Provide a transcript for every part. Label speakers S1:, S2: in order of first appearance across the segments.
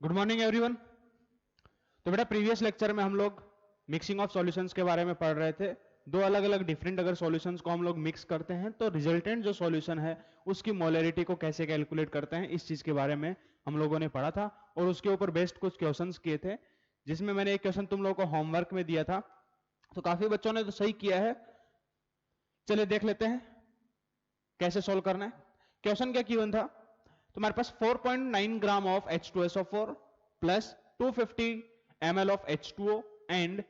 S1: Good morning everyone. तो बेटा previous lecture में हम लोग मिक्सिंग ऑफ सॉल्यूशंस के बारे में पढ़ रहे थे। दो अलग अलग डिफरेंट अगर सॉल्यूशंस को हम लोग मिक्स करते हैं तो रिजल्टेंट जो सॉल्यूशन है उसकी मोलरिटी को कैसे कैलकुलेट करते हैं, इस चीज के बारे में हम लोगों ने पढ़ा था और उसके ऊपर बेस्ड कुछ क्वेश्चंस किए थे, जिसमें मैंने एक क्वेश्चन तुम लोगों को होमवर्क में दिया था। तो काफी बच्चों ने तो सही किया है। चलिए देख लेते हैं कैसे सोल्व करना है। क्वेश्चन क्या गिवन था, तुम्हारे पास 4.9 gram of H2SO4 plus 250 ml of H2O and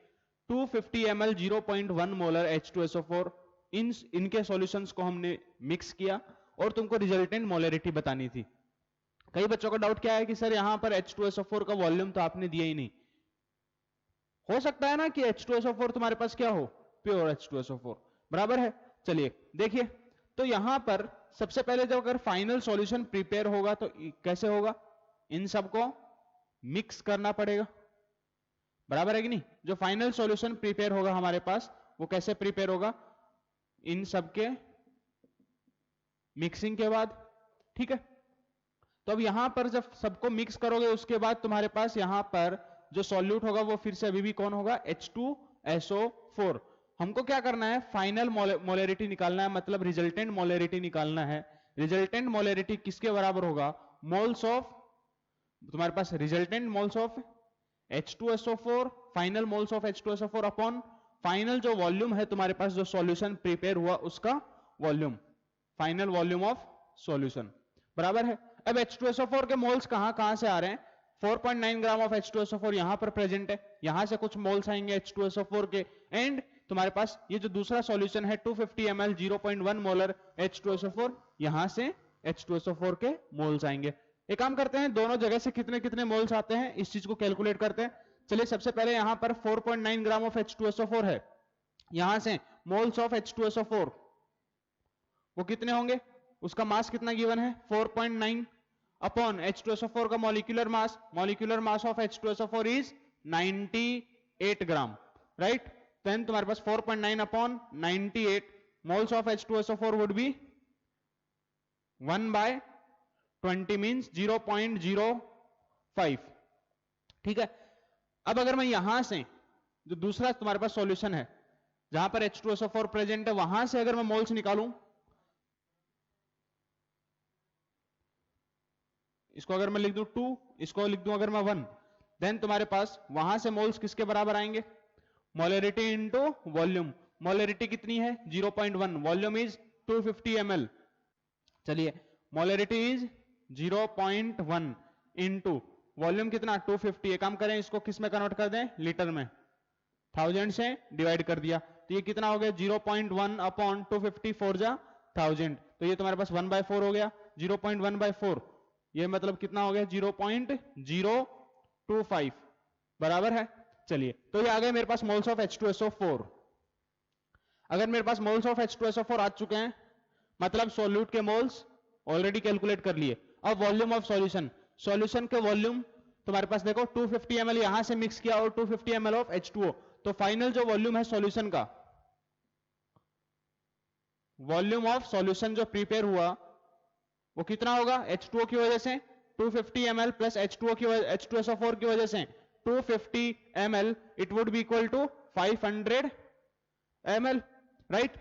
S1: 250 ml 0.1 molar H2SO4 इनके सॉल्यूशंस को हमने मिक्स किया और तुमको रिजल्टेंट मोलरिटी बतानी थी। कई बच्चों का डाउट क्या है कि सर यहां पर H2SO4 का वॉल्यूम तो आपने दिया ही नहीं। हो सकता है ना कि H2SO4 तुम्हारे पास क्या हो, प्योर H2SO4, बराबर है। चलिए देखिए, तो यहां पर सबसे पहले जब अगर फाइनल सॉल्यूशन प्रिपेयर होगा तो कैसे होगा, इन सबको मिक्स करना पड़ेगा, बराबर है कि नहीं। जो फाइनल सॉल्यूशन प्रिपेयर होगा हमारे पास वो कैसे प्रिपेयर होगा, इन सबके मिक्सिंग के बाद, ठीक है। तो अब यहां पर जब सबको मिक्स करोगे उसके बाद तुम्हारे पास यहां पर जो सॉल्यूट होगा वो फिर से अभी भी कौन होगा, H2SO4। हमको क्या करना है, फाइनल मोलरिटी निकालना है, मतलब रिजल्टेंट मोलरिटी निकालना है। रिजल्टेंट मोलरिटी किसके बराबर होगा, मोल्स ऑफ, तुम्हारे पास resultant moles of H2SO4, final moles of H2SO4 upon final जो वॉल्यूम है तुम्हारे पास जो सॉल्यूशन प्रिपेयर हुआ उसका volume, final volume of solution, बराबर है। अब H2SO4 के मोल्स कहां कहां से आ रहे हैं, 4.9 ग्राम ऑफ H2SO4 यहां पर प्रेजेंट है, यहां से कुछ मोल्स आएंगे H2SO4 के, एंड तुम्हारे पास ये जो दूसरा सॉल्यूशन है 250 ml 0.1 मोलर H2SO4, यहां से H2SO4 के मोल्स आएंगे। एक काम करते हैं, दोनों जगह से कितने कितने मोल्स आते हैं इस चीज को कैलकुलेट करते हैं। चलिए सबसे पहले यहां पर 4.9 ग्राम ऑफ H2SO4 है, यहां से मोल्स ऑफ H2SO4 वो कितने होंगे, उसका मास कितना गिवन है 4.9 अपॉन H2SO4 का molecular mass of H2SO4 is 98 gram, right. Then तुम्हारे पास 4.9 upon 98 moles of H2SO4 would be 1/20 means 0.05, ठीक है। अब अगर मैं यहां से जो दूसरा तुम्हारे पास सॉल्यूशन है जहां पर H2SO4 प्रेजेंट है वहां से अगर मैं मोल्स निकालूं, इसको अगर मैं लिख दूं 2, इसको लिख दूं अगर मैं 1, देन तुम्हारे पास वहां से मोल्स किसके बराबर आएंगे, मोलरिटी इनटू वॉल्यूम। मोलरिटी कितनी है 0.1, वॉल्यूम इज 250 ml। चलिए मोलरिटी इज 0.1 इनटू वॉल्यूम कितना 250। एक काम करें, इसको किस में कन्वर्ट कर दें, लीटर में, 1000 से डिवाइड कर दिया तो ये कितना हो गया 0.1 अपॉन 250 4 जा 1000, तो ये तुम्हारे पास 1/4 हो गया। 0.1/4 ये मतलब कितना हो गया 0.025, बराबर है। चलिए तो ये आ गए मेरे पास मोल्स ऑफ H2SO4। अगर मेरे पास मोल्स ऑफ H2SO4 आ चुके हैं मतलब सॉल्यूट के मोल्स ऑलरेडी कैलकुलेट कर लिए। अब वॉल्यूम ऑफ सॉल्यूशन, सॉल्यूशन के वॉल्यूम तुम्हारे पास देखो 250 ml यहां से मिक्स किया और 250 ml ऑफ H2O, तो फाइनल जो वॉल्यूम है सॉल्यूशन का, वॉल्यूम ऑफ सॉल्यूशन जो प्रिपेयर हुआ वो कितना होगा, H2O की वजह से 250 ml प्लस H2SO4 की वजह से 250 ml, it would be equal to 500 ml, right.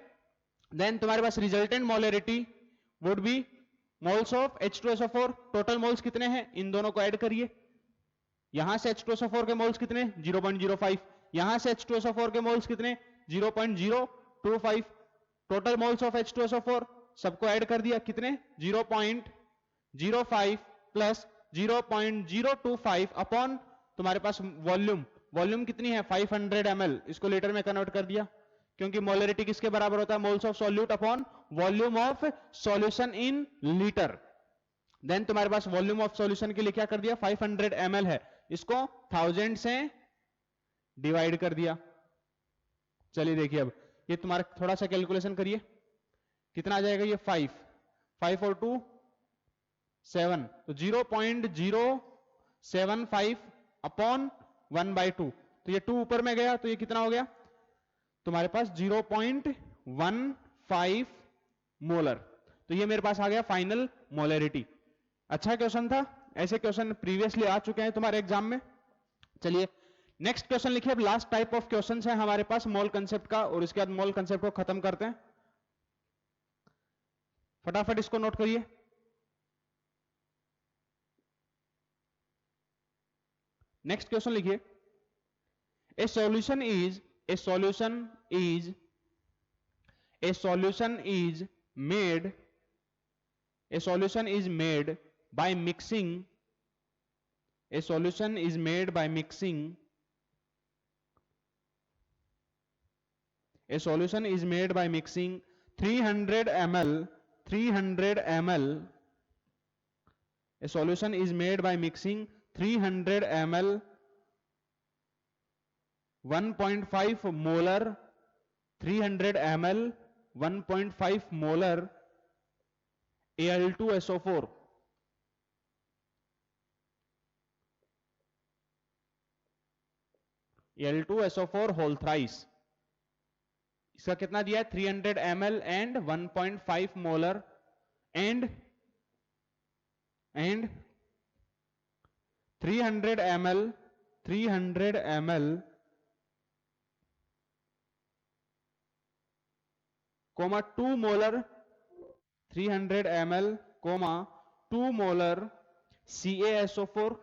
S1: Then तुम्हारे पास resultant molarity would be moles of H2SO4, total moles कितने हैं इन दोनों को ऐड करिए, यहां से H2SO4 के मोल्स कितने 0.05, यहां से H2SO4 के मोल्स कितने 0.025, टोटल मोल्स ऑफ H2SO4 सबको ऐड कर दिया कितने 0.05 प्लस 0.025 अपॉन तुम्हारे पास वॉल्यूम, वॉल्यूम कितनी है 500 ml, इसको लीटर में कन्वर्ट कर दिया क्योंकि मोलरिटी किसके बराबर होता है, moles of solute upon volume of solution in litre. Then तुम्हारे पास वॉल्यूम ऑफ सॉल्यूशन के लिए क्या कर दिया 500 ml है, इसको 1000 से डिवाइड कर दिया। चलिए देखिए अब ये तुम्हारा थोड़ा सा कैलकुलेशन करिए कितना आ जाएगा, ये 5 और 2 7, तो 0.075 अपॉन 1/2, तो ये 2 ऊपर में गया तो ये कितना हो गया तुम्हारे पास 0.15 मोलर, तो ये मेरे पास आ गया फाइनल मोलरिटी। अच्छा क्वेश्चन था, ऐसे क्वेश्चन प्रीवियसली आ चुके हैं तुम्हारे एग्जाम में। चलिए नेक्स्ट क्वेश्चन लिखिए। अब लास्ट टाइप ऑफ क्वेश्चन है हमारे पास मोल कंसेप्ट का, और इसके बाद मोल कंसेप्ट को खत्म करते हैं। फटाफट इसको नोट करिए। नेक्स्ट क्वेश्चन लिखिए। ए solution is made by mixing 300 ml 1.5 molar 300 ml 1.5 molar Al2SO4 whole thrice. इसका कितना दिया है? 300 ml and 1.5 molar and 300 ml 2 molar 300 ml 2 molar CaSO4।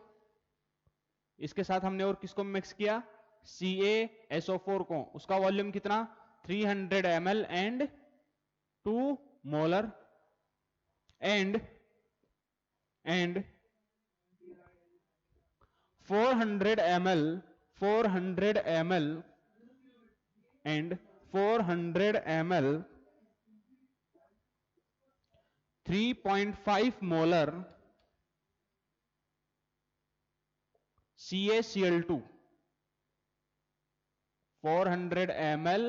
S1: इसके साथ हमने और किसको मिक्स किया? CaSO4 को। उसका वॉल्यूम कितना? 300 ml and 2 molar and 400 ml and 400 ml 3.5 molar CaCl2। 400 ml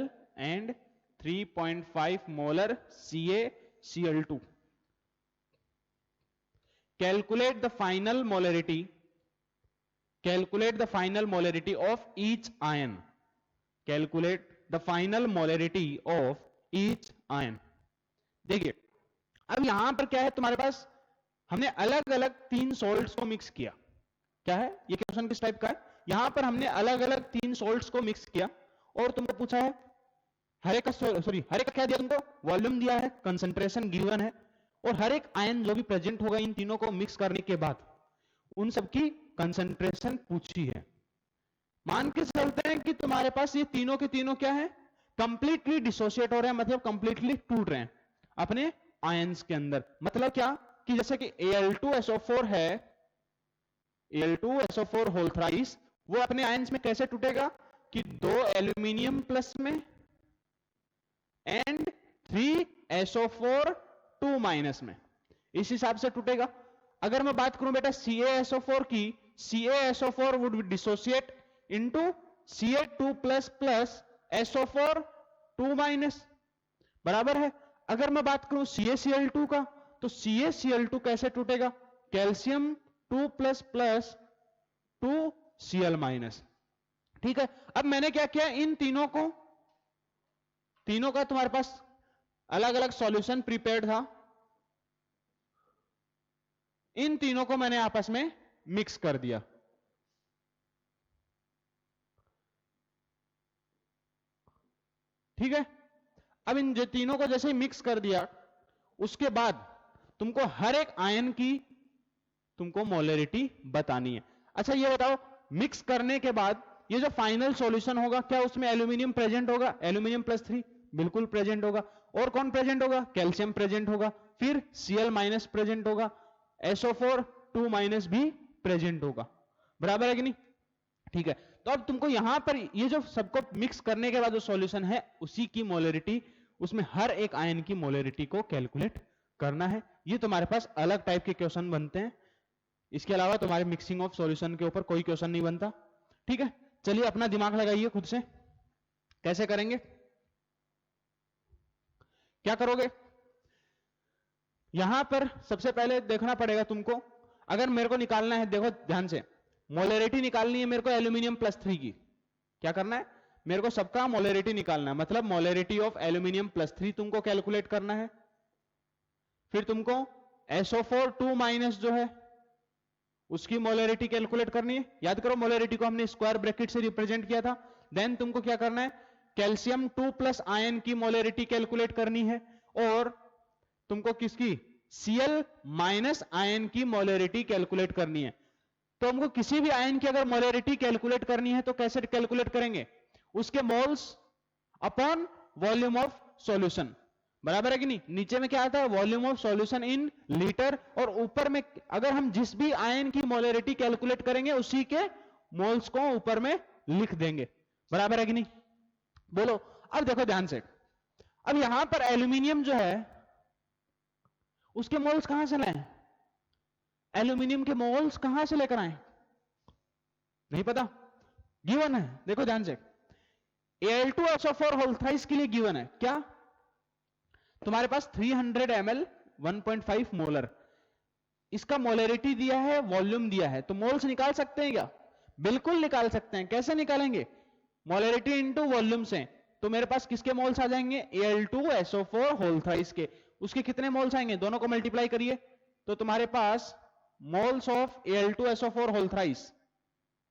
S1: and 3.5 molar CaCl2. Calculate the final molarity of each ion. Calculate the final molarity of each ion. देखिए अब यहां पर क्या है तुम्हारे पास, हमने अलग अलग 3 सॉल्ट्स को मिक्स किया। क्या है ये क्वेश्चन किस टाइप का है? यहां पर हमने अलग अलग 3 सॉल्ट्स को मिक्स किया और तुमको पूछा है हर एक का क्या दिया तुमको? वॉल्यूम दिया है, कंसंट्रेशन गिवन है, और हर एक आयन जो भी प्रेजेंट होगा इन तीनों को मिक्स करने के बाद उन सबकी कंसंट्रेशन पूछी है। मान के चलते हैं कि तुम्हारे पास ये तीनों के तीनों क्या है? कंप्लीटली डिसोशिएट हो रहे हैं, मतलब कंप्लीटली टूट रहे हैं अपने आयंस के अंदर। मतलब क्या कि जैसे कि Al2SO4 है, Al2SO4 होल थ्राइस, वो अपने आयंस में कैसे टूटेगा कि 2 एल्यूमिनियम प्लस में एंड 3SO4 2 माइनस में, इस हिसाब से टूटेगा। अगर मैं बात करूं बेटा CaSO4 की, CaSO4 would dissociate into Ca2 plus plus SO4 2 minus, बराबर है। अगर मैं बात करूं CaCl2 का, तो CaCl2 कैसे टूटेगा? Calcium 2 plus plus 2 Cl minus. ठीक है, अब मैंने क्या किया, इन तीनों का तुम्हारे पास अलग अलग सॉल्यूशन प्रिपेयर्ड था, इन तीनों को मैंने आपस में मिक्स कर दिया। ठीक है, अब इन तीनों को जैसे ही मिक्स कर दिया, उसके बाद तुमको हर एक आयन की तुमको मोलरिटी बतानी है। अच्छा ये बताओ, मिक्स करने के बाद ये जो फाइनल सॉल्यूशन होगा, क्या उसमें एल्यूमिनियम प्रेजेंट होगा? एल्यूमिनियम +3 बिल्कुल प्रेजेंट होगा। और कौन प्रेजेंट होगा? कैल्शियम प्रेजेंट होगा। फिर Cl माइनस प्रेजेंट होगा, SO4 2 माइनस भी प्रेजेंट होगा, बराबर है कि नहीं? ठीक है, तो अब तुमको यहां पर ये जो सबको मिक्स करने के बाद जो सॉल्यूशन है उसी की मोलरिटी, उसमें हर एक आयन की मोलरिटी को कैलकुलेट करना है। ये तुम्हारे पास अलग टाइप के क्वेश्चन बनते हैं, इसके अलावा तुम्हारे मिक्सिंग ऑफ सॉल्यूशन के ऊपर कोई क्वेश्चन नहीं बनता। ठीक है, चलिए अपना दिमाग लगाइए खुद से, कैसे करेंगे, क्या करोगे? यहां पर सबसे पहले देखना पड़ेगा तुमको, अगर मेरे को निकालना है, देखो ध्यान से, मोलरिटी निकालनी है मेरे को एल्यूमिनियम +3 की। क्या करना है? मेरे को सबका मोलरिटी निकालना है, मतलब मोलरिटी ऑफ एल्यूमिनियम +3 तुमको कैलकुलेट करना है। फिर तुमको SO4 2 माइनस जो है उसकी मोलरिटी कैलकुलेट करनी है। याद करो मोलरिटी को हमने स्क्वायर ब्रैकेट से रिप्रेजेंट किया था। देन तुमको क्या करना है, कैल्शियम 2 प्लस आयन की मोलरिटी कैलकुलेट करनी है, और तुमको किसकी, Cl माइनस आयन की मोलरिटी कैलकुलेट करनी है। तो हमको किसी भी आयन की अगर मोलरिटी कैलकुलेट करनी है तो कैसे कैलकुलेट करेंगे, उसके moles upon volume of solution, बराबर है कि नहीं। नीचे में क्या आता है, volume of solution in litre, और ऊपर में अगर हम जिस भी आयन की मोलरिटी कैलकुलेट करेंगे उसी के मोल्स को ऊपर में लिख देंगे, बराबर है कि नहीं। बोलो अब देखो ध्यान से, अब यहां पर एल्यूमिनियम जो है उसके मोल्स कहां से लाएं, एल्यूमिनियम के मोल्स कहां से लेकर आए, नहीं पता, गिवन है। देखो ध्यान से, Al2SO4 होल थ्राइस के लिए गिवन है क्या, तुम्हारे पास 300 ml 1.5 मोलर, इसका मोलरिटी दिया है, वॉल्यूम दिया है, तो मोल्स निकाल सकते हैं क्या, बिल्कुल निकाल सकते हैं। कैसे निकालेंगे, मोलरिटी इनटू वॉल्यूम से। तो मेरे पास किसके मोल्स आ जाएंगे, Al2SO4 होल थ्राइस के, उसके कितने मोल्स आएंगे, दोनों को मल्टीप्लाई करिए, तो तुम्हारे पास moles of Al2SO4 whole thrice,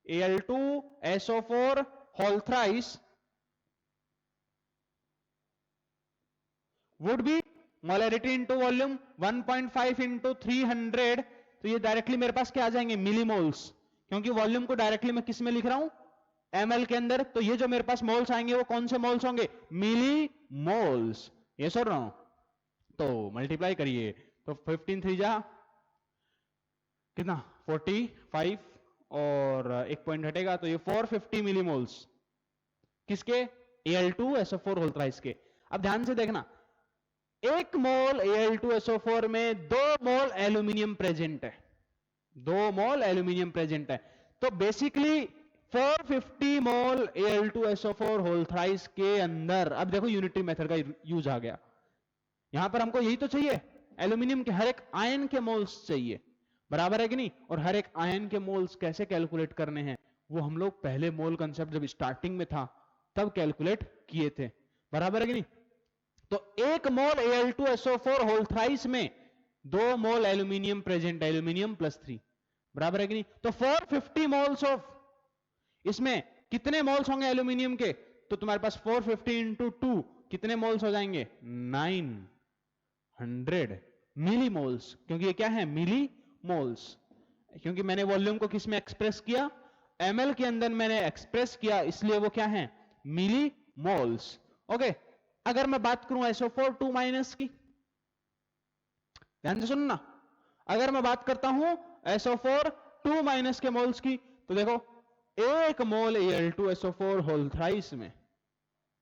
S1: Al2SO4 whole thrice would be molarity into volume 1.5 into 300, तो ये डायरेक्टली मेरे पास क्या आ जाएंगे, मिलीमोल्स, क्योंकि वॉल्यूम को डायरेक्टली मैं किस में लिख रहा हूं, ml के अंदर, तो ये जो मेरे पास मोल्स आएंगे वो कौन से मोल्स होंगे, मिली मोल्स, ये सर रहा हूं। तो मल्टीप्लाई करिए, तो 15 3 जा कितना 45, और एक पॉइंट हटेगा, तो ये 450 मिलीमोल्स किसके, Al2SO4 होल थ्राइस के। अब ध्यान से देखना, एक मोल Al2SO4 में 2 मोल एल्यूमिनियम प्रेजेंट है, 2 मोल एल्यूमिनियम प्रेजेंट है, तो बेसिकली 450 मोल Al2SO4 होल थ्राइस के अंदर, अब देखो यूनिटरी मेथड का यूज आ गया, यहां पर हमको यही तो चाहिए, एल्यूमिनियम के हर एक आयन के मोल्स चाहिए, बराबर है कि नहीं। और हर एक आयन के मोल्स कैसे कैलकुलेट करने हैं, वो हम लोग पहले मोल कंसेप्ट जब स्टार्टिंग में था तब कैलकुलेट किए थे, बराबर है कि नहीं। तो एक मोल Al2SO4 होल थ्राइस में 2 मोल एल्यूमिनियम प्रेजेंट है, एल्यूमिनियम +3, बराबर है कि नहीं। तो 450 मोल्स ऑफ, इसमें कितने मोल्स होंगे एल्यूमिनियम के, तो तुम्हारे पास 450 इंटू 2 कितने मोल्स हो जाएंगे, 900 मिली मोल्स, क्योंकि ये क्या है, मिली मोल्स, क्योंकि मैंने वॉल्यूम को किस में एक्सप्रेस किया, ml के अंदर मैंने एक्सप्रेस किया, इसलिए वो क्या है, मिली मोल्स। ओके, अगर मैं बात करूं SO4 2 माइनस की, ध्यान से सुनना, अगर मैं बात करता हूं SO4 2 माइनस के मोल्स की, तो देखो एक मोल Al2SO4 होल थ्राइस में,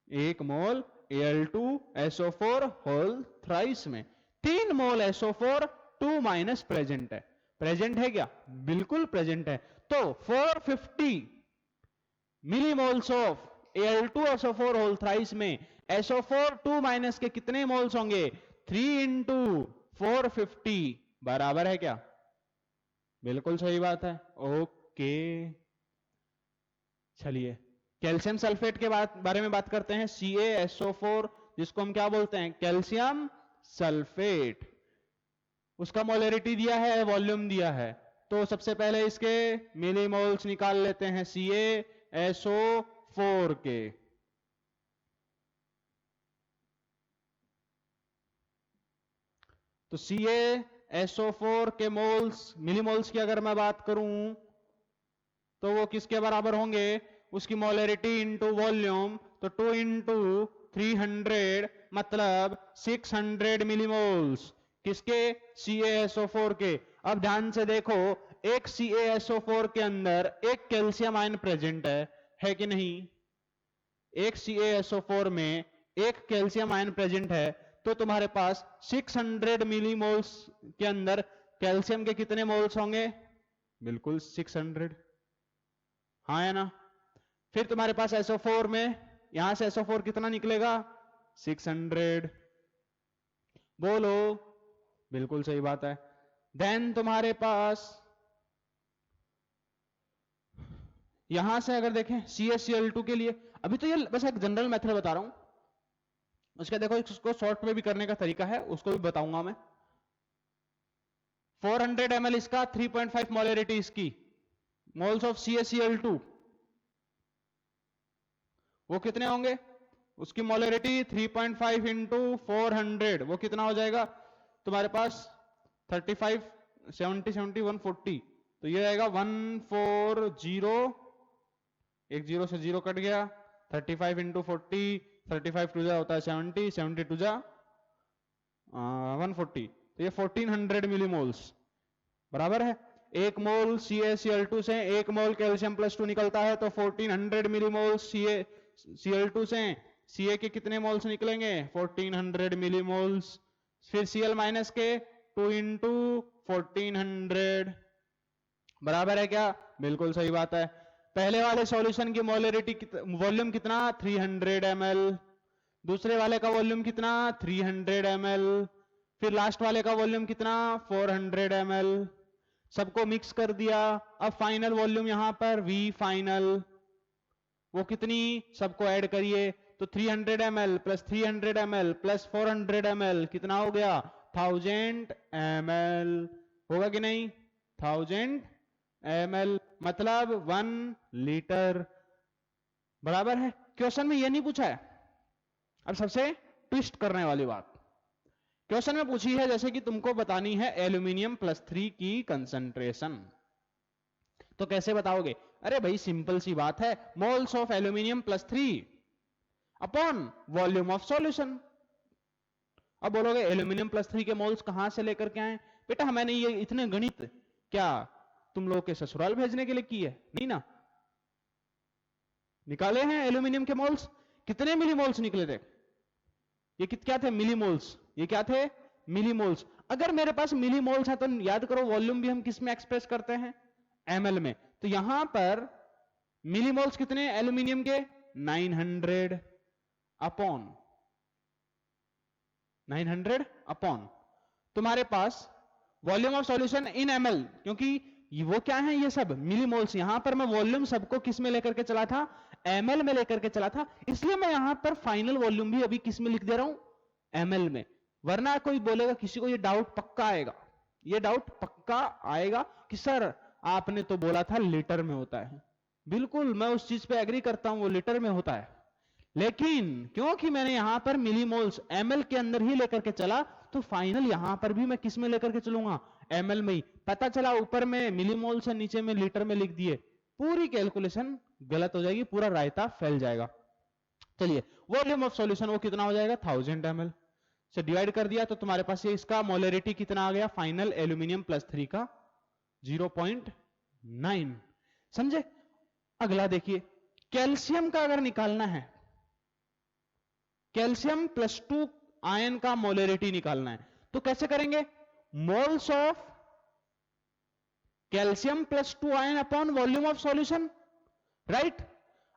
S1: एक मोल Al2SO4 होल थ्राइस में 3 मोल SO4 2 माइनस प्रेजेंट है, प्रेजेंट है क्या, बिल्कुल प्रेजेंट है। तो 450 millimoles of Al2SO4 whole thrice में SO4 2 माइनस के कितने मोल्स होंगे, 3 इंटू 450, बराबर है क्या, बिल्कुल सही बात है। ओके, चलिए कैल्शियम सल्फेट के बारे में बात करते हैं, CaSO4, जिसको हम क्या बोलते हैं, कैल्शियम सल्फेट, उसका मोलरिटी दिया है, वॉल्यूम दिया है, तो सबसे पहले इसके मिलीमोल्स निकाल लेते हैं CaSO4 के। तो CaSO4 के मोल्स, मिलीमोल्स की अगर मैं बात करूं तो वो किसके बराबर होंगे, उसकी मोलरिटी इंटू वॉल्यूम, तो 2 इंटू 300 मतलब 600 मिलीमोल्स, किसके, CaSO4 के। अब ध्यान से देखो, एक CaSO4 के अंदर एक कैल्शियम आयन प्रेजेंट है कि नहीं, एक CaSO4 में एक कैल्शियम आयन प्रेजेंट है, तो तुम्हारे पास 600 मिलीमोल्स के अंदर कैल्शियम के कितने मोल्स होंगे, बिल्कुल 600, हाँ है ना। फिर तुम्हारे पास SO4 में, यहां से SO4 कितना निकलेगा, 600, बोलो, बिल्कुल सही बात है। देन तुम्हारे पास यहां से अगर देखें CaCl2 के लिए, अभी तो ये बस एक जनरल मेथड बता रहा हूं, उसका देखो इसको शॉर्ट में भी करने का तरीका है, उसको भी बताऊंगा मैं। 400 ml इसका, 3.5 मोलरिटी इसकी, मोल्स ऑफ CaCl2 वो कितने होंगे, उसकी मोलरिटी 3.5 इंटू 400 वो कितना हो जाएगा तुम्हारे पास 35 70 70 140, तो ये आएगा 140, एक जीरो से जीरो कट गया, 35 इंटू 40, 35 टू जा होता है 70, 70 टू जा 140, तो ये 1400 मिलीमोल्स बराबर है। एक मोल CaCl2 से एक मोल कैल्शियम प्लस 2 निकलता है, तो 1400 मिलीमोल्स CaCl2 से Ca के कितने मोल्स निकलेंगे 1400 मिलीमोल्स, फिर Cl माइनस के 2 इंटू 1400 बराबर है क्या, बिल्कुल सही बात है। पहले वाले सॉल्यूशन की मोलरिटी वॉल्यूम कितना 300 ml, दूसरे वाले का वॉल्यूम कितना 300 ml, फिर लास्ट वाले का वॉल्यूम कितना 400 ml, सबको मिक्स कर दिया। अब फाइनल वॉल्यूम यहां पर V फाइनल वो कितनी, सबको ऐड करिए, तो 300 ml plus 300 ml plus 400 ml कितना हो गया 1000 ml, होगा कि नहीं 1000 ml मतलब 1 लीटर बराबर है। क्वेश्चन में ये नहीं पूछा है। अब सबसे ट्विस्ट करने वाली बात क्वेश्चन में पूछी है, जैसे कि तुमको बतानी है एल्यूमिनियम +3 की कंसंट्रेशन, तो कैसे बताओगे, अरे भाई सिंपल सी बात है, moles of aluminium +3 upon volume of solution. अब बोलोगे एल्यूमिनियम +3 के मोल्स कहां से लेकर के आए, बेटा मैंने ये इतने गणित क्या तुम लोग के ससुराल भेजने के लिए की है, नहीं ना, निकाले हैं एल्यूमिनियम के मोल्स, कितने मिलीमोल्स निकले थे, ये क्या थे मिलीमोल्स, ये क्या थे मिलीमोल्स। अगर मेरे पास मिलीमोल्स है तो याद करो वॉल्यूम भी हम किस में एक्सप्रेस करते हैं ml में, तो यहां पर मिलीमोल्स कितने एल्यूमिनियम के 900 अपॉन 900 अपॉन तुम्हारे पास volume of solution in ml, क्योंकि वो क्या है ये सब मिलीमोल्स, यहां पर मैं वॉल्यूम सबको किस में लेकर के चला था ml में लेकर के चला था, इसलिए मैं यहां पर फाइनल वॉल्यूम भी अभी किस में लिख दे रहा हूं ml में। वरना कोई बोलेगा, किसी को ये डाउट पक्का आएगा, ये डाउट पक्का आएगा कि सर आपने तो बोला था लीटर में होता है, बिल्कुल मैं उस चीज पे एग्री करता हूं वो लीटर में होता है, लेकिन क्योंकि मैंने यहां पर मिलीमोल्स ml के अंदर ही लेकर के चला, तो फाइनल यहां पर भी मैं किस में लेकर के चलूंगा ml में ही। पता चला ऊपर में मिलीमोल्स है नीचे में लीटर में लिख दिए, पूरी कैलकुलेशन गलत हो जाएगी, पूरा रायता फैल जाएगा। चलिए वॉल्यूम ऑफ सॉल्यूशन वो कितना हो जाएगा 1000 ml से डिवाइड कर दिया, तो तुम्हारे पास ये इसका मोलरिटी कितना आ गया फाइनल एल्यूमिनियम +3 का 0.9, समझे। अगला देखिए कैल्शियम का अगर निकालना है, कैल्शियम +2 आयन का मोलरिटी निकालना है, तो कैसे करेंगे, moles of calcium +2 ion upon volume of solution, right.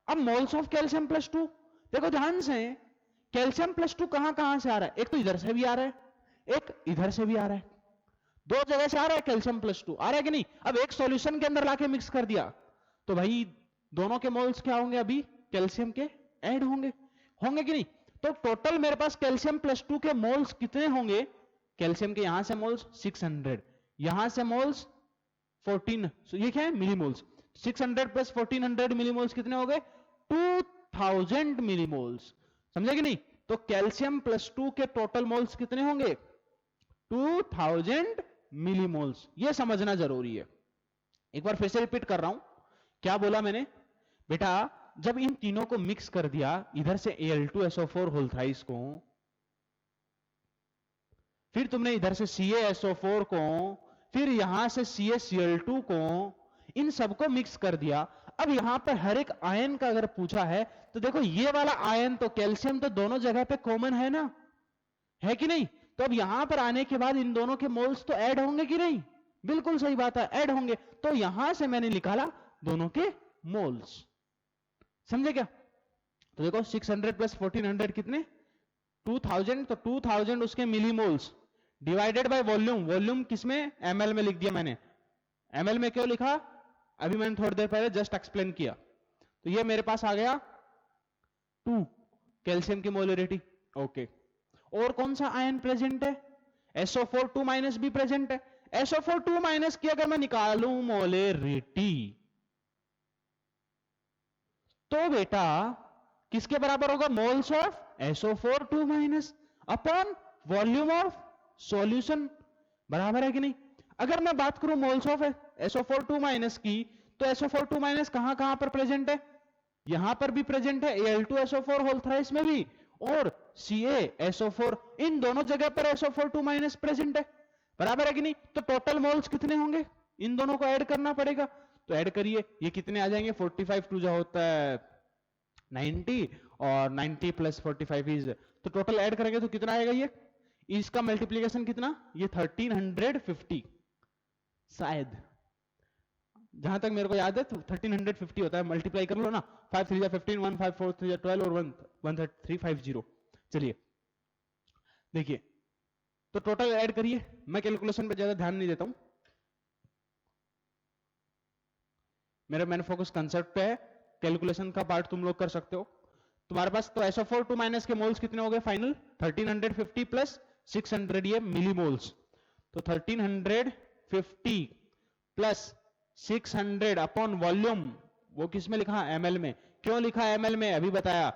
S1: अब मोल्स ऑफ कैल्शियम +2 देखो ध्यान से, कैल्शियम +2 कहां कहां से आ रहा है, एक तो इधर से भी आ रहा है, एक इधर से भी आ रहा है, दो जगह से आ रहा है कैल्शियम +2 आ रहा है कि नहीं। अब एक सॉल्यूशन के अंदर लाके मिक्स कर दिया, तो भाई दोनों के मोल्स क्या होंगे, अभी कैल्शियम के ऐड होंगे, होंगे कि नहीं। तो टोटल मेरे पास कैल्शियम +2 के मोल्स कितने होंगे, कैल्शियम के यहां से मोल्स 600, यहां से मोल्स 14, ये क्या है मिलीमोल्स, 600 + 1400 मिलीमोल्स कितने हो गए 2000 मिलीमोल्स, समझे कि नहीं। तो कैल्शियम +2 के टोटल मोल्स कितने होंगे 2000 मिलीमोल्स, ये समझना जरूरी है। एक बार फिर से रिपीट कर रहा हूं, क्या बोला मैंने बेटा, जब इन तीनों को मिक्स कर दिया, इधर से Al2SO4 होल थ्राइस को, फिर तुमने इधर से CaSO4 को, फिर यहां से CaCl2 को, इन सबको मिक्स कर दिया। अब यहां पर हर एक आयन का अगर पूछा है, तो देखो ये वाला आयन तो कैल्शियम तो दोनों जगह पे कॉमन है ना, है कि नहीं। तो अब यहां पर आने के बाद इन दोनों के मोल्स तो ऐड होंगे कि नहीं, बिल्कुल सही बात है ऐड होंगे, तो यहां से मैंने निकाला दोनों के मोल्स, समझे क्या। तो देखो 600 + 1400 कितने 2000, तो 2000 उसके millimoles divided by volume, volume किसमें ml में लिख दिया मैंने, ml में क्यों लिखा, अभी मैंने थोड़ी देर पहले जस्ट एक्सप्लेन किया। तो ये मेरे पास आ गया 2 कैल्शियम की मोलरिटी, ओके। और कौन सा आयन प्रेजेंट है, SO4 2- भी प्रेजेंट है, SO4 2 माइनस की अगर मैं निकालूं मोलेरिटी, तो बेटा किसके बराबर होगा? Moles of SO4 2 minus upon volume of solution, बराबर है कि नहीं? अगर मैं बात करूं मोल्स ऑफ SO4 2 माइनस की, तो SO4 2 माइनस कहां कहां पर प्रेजेंट है? यहां पर भी प्रेजेंट है, Al2SO4 होल थ्राइस में भी, और CaSO4, इन दोनों जगह पर SO4 2 माइनस प्रेजेंट है, बराबर है कि नहीं? तो टोटल मोल्स कितने होंगे? इन दोनों को ऐड करना पड़ेगा, तो ऐड करिए, ये कितने आ जाएंगे? 45 टू जो होता है 90, और 90 प्लस 45 इज, तो टोटल ऐड करेंगे तो कितना आएगा? ये इसका मल्टीप्लीकेशन कितना? ये 1350 शायद, जहां तक मेरे को याद है तो 1350 होता है, मल्टीप्लाई कर लो ना, 5 3 15, 1 5 4 3 12 और 1 350। चलिए देखिए, तो टोटल ऐड करिए, मैं कैलकुलेशन पे ज्यादा ध्यान नहीं देता हूं, मेरा मेन फोकस कंसेप्ट पे है, कैलकुलेशन का पार्ट तुम लोग कर सकते हो। तुम्हारे पास तो SO4 2 माइनस के मोल्स कितने हो गए फाइनल? 1350 प्लस 600, ये मिलीमोल्स, तो 1350 प्लस 600 अपॉन वॉल्यूम, वो किस में लिखा? ml में। क्यों लिखा ml में? अभी बताया।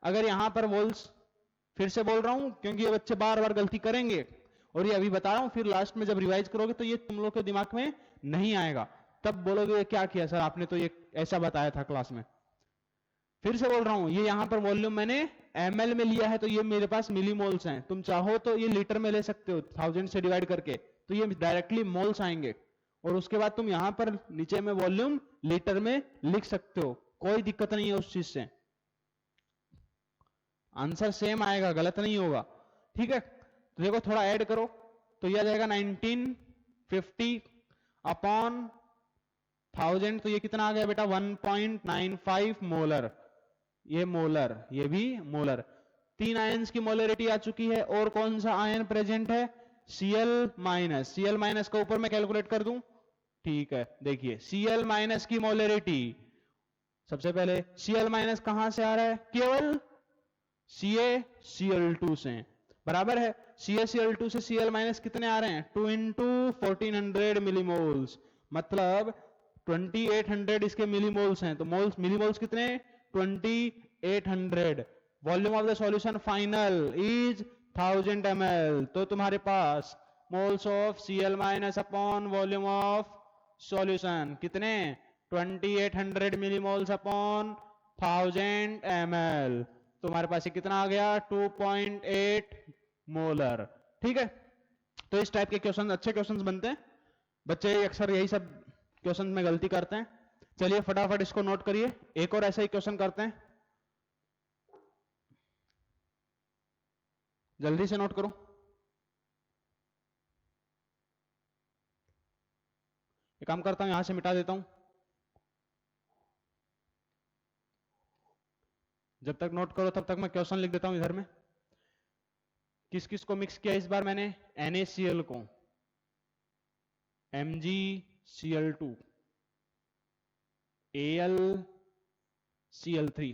S1: अगर यहां पर मोल्स, फिर से बोल रहा हूं क्योंकि ये बच्चे बार बार गलती करेंगे, और ये अभी बता रहा हूं, फिर लास्ट में जब रिवाइज करोगे तो ये तुम लोग के दिमाग में नहीं आएगा, तब बोलोगे क्या किया सर आपने, तो ये ऐसा बताया था क्लास में। फिर से बोल रहा हूं, ये यहां पर वॉल्यूम मैंने ml में लिया है, तो ये मेरे पास मिलीमोल्स हैं, तुम चाहो तो ये लीटर में ले सकते हो 1000 से डिवाइड करके, तो ये डायरेक्टली मोल्स आएंगे, और उसके बाद तुम यहां पर नीचे में वॉल्यूम लीटर में लिख सकते हो, कोई दिक्कत नहीं है उस चीज से, आंसर सेम आएगा, गलत नहीं होगा, ठीक है? तो देखो थोड़ा ऐड करो, तो यह आ जाएगा 1950 अपॉन 1000, तो ये कितना आ गया बेटा? 1.95 मोलर, ये मोलर, ये भी मोलर। 3 आयंस की मोलरिटी आ चुकी है, और कौन सा आयन प्रेजेंट है? Cl minus. Cl माइनस का ऊपर मैं कैलकुलेट कर दूं, ठीक है? देखिए Cl माइनस की मोलरिटी, सबसे पहले Cl माइनस कहां से आ रहा है? केवल CaCl2 से, बराबर है? CaCl2 से Cl माइनस कितने आ रहे हैं? 2 इंटू 1400 मिलीमोल्स, मतलब 2800 इसके मिलीमोल्स हैं, तो मोल्स, मिलीमोल्स कितने? 2800। Volume of the solution final is 1000 ml, तो तुम्हारे पास moles of Cl minus upon volume of solution कितने? 2800 मिलीमोल्स अपॉन 1000 ml, तुम्हारे पास ये कितना आ गया? 2.8 मोलर, ठीक है? तो इस टाइप के क्वेश्चन अच्छे क्वेश्चंस बनते हैं, बच्चे अक्सर यही सब क्वेश्चन में गलती करते हैं। चलिए फटाफट इसको नोट करिए, एक और ऐसा ही क्वेश्चन करते हैं, जल्दी से नोट करो। एक काम करता हूं, यहां से मिटा देता हूं, जब तक नोट करो तब तक मैं क्वेश्चन लिख देता हूं इधर में। किस किस को मिक्स किया इस बार मैंने? NaCl को, MgCl2, AlCl3,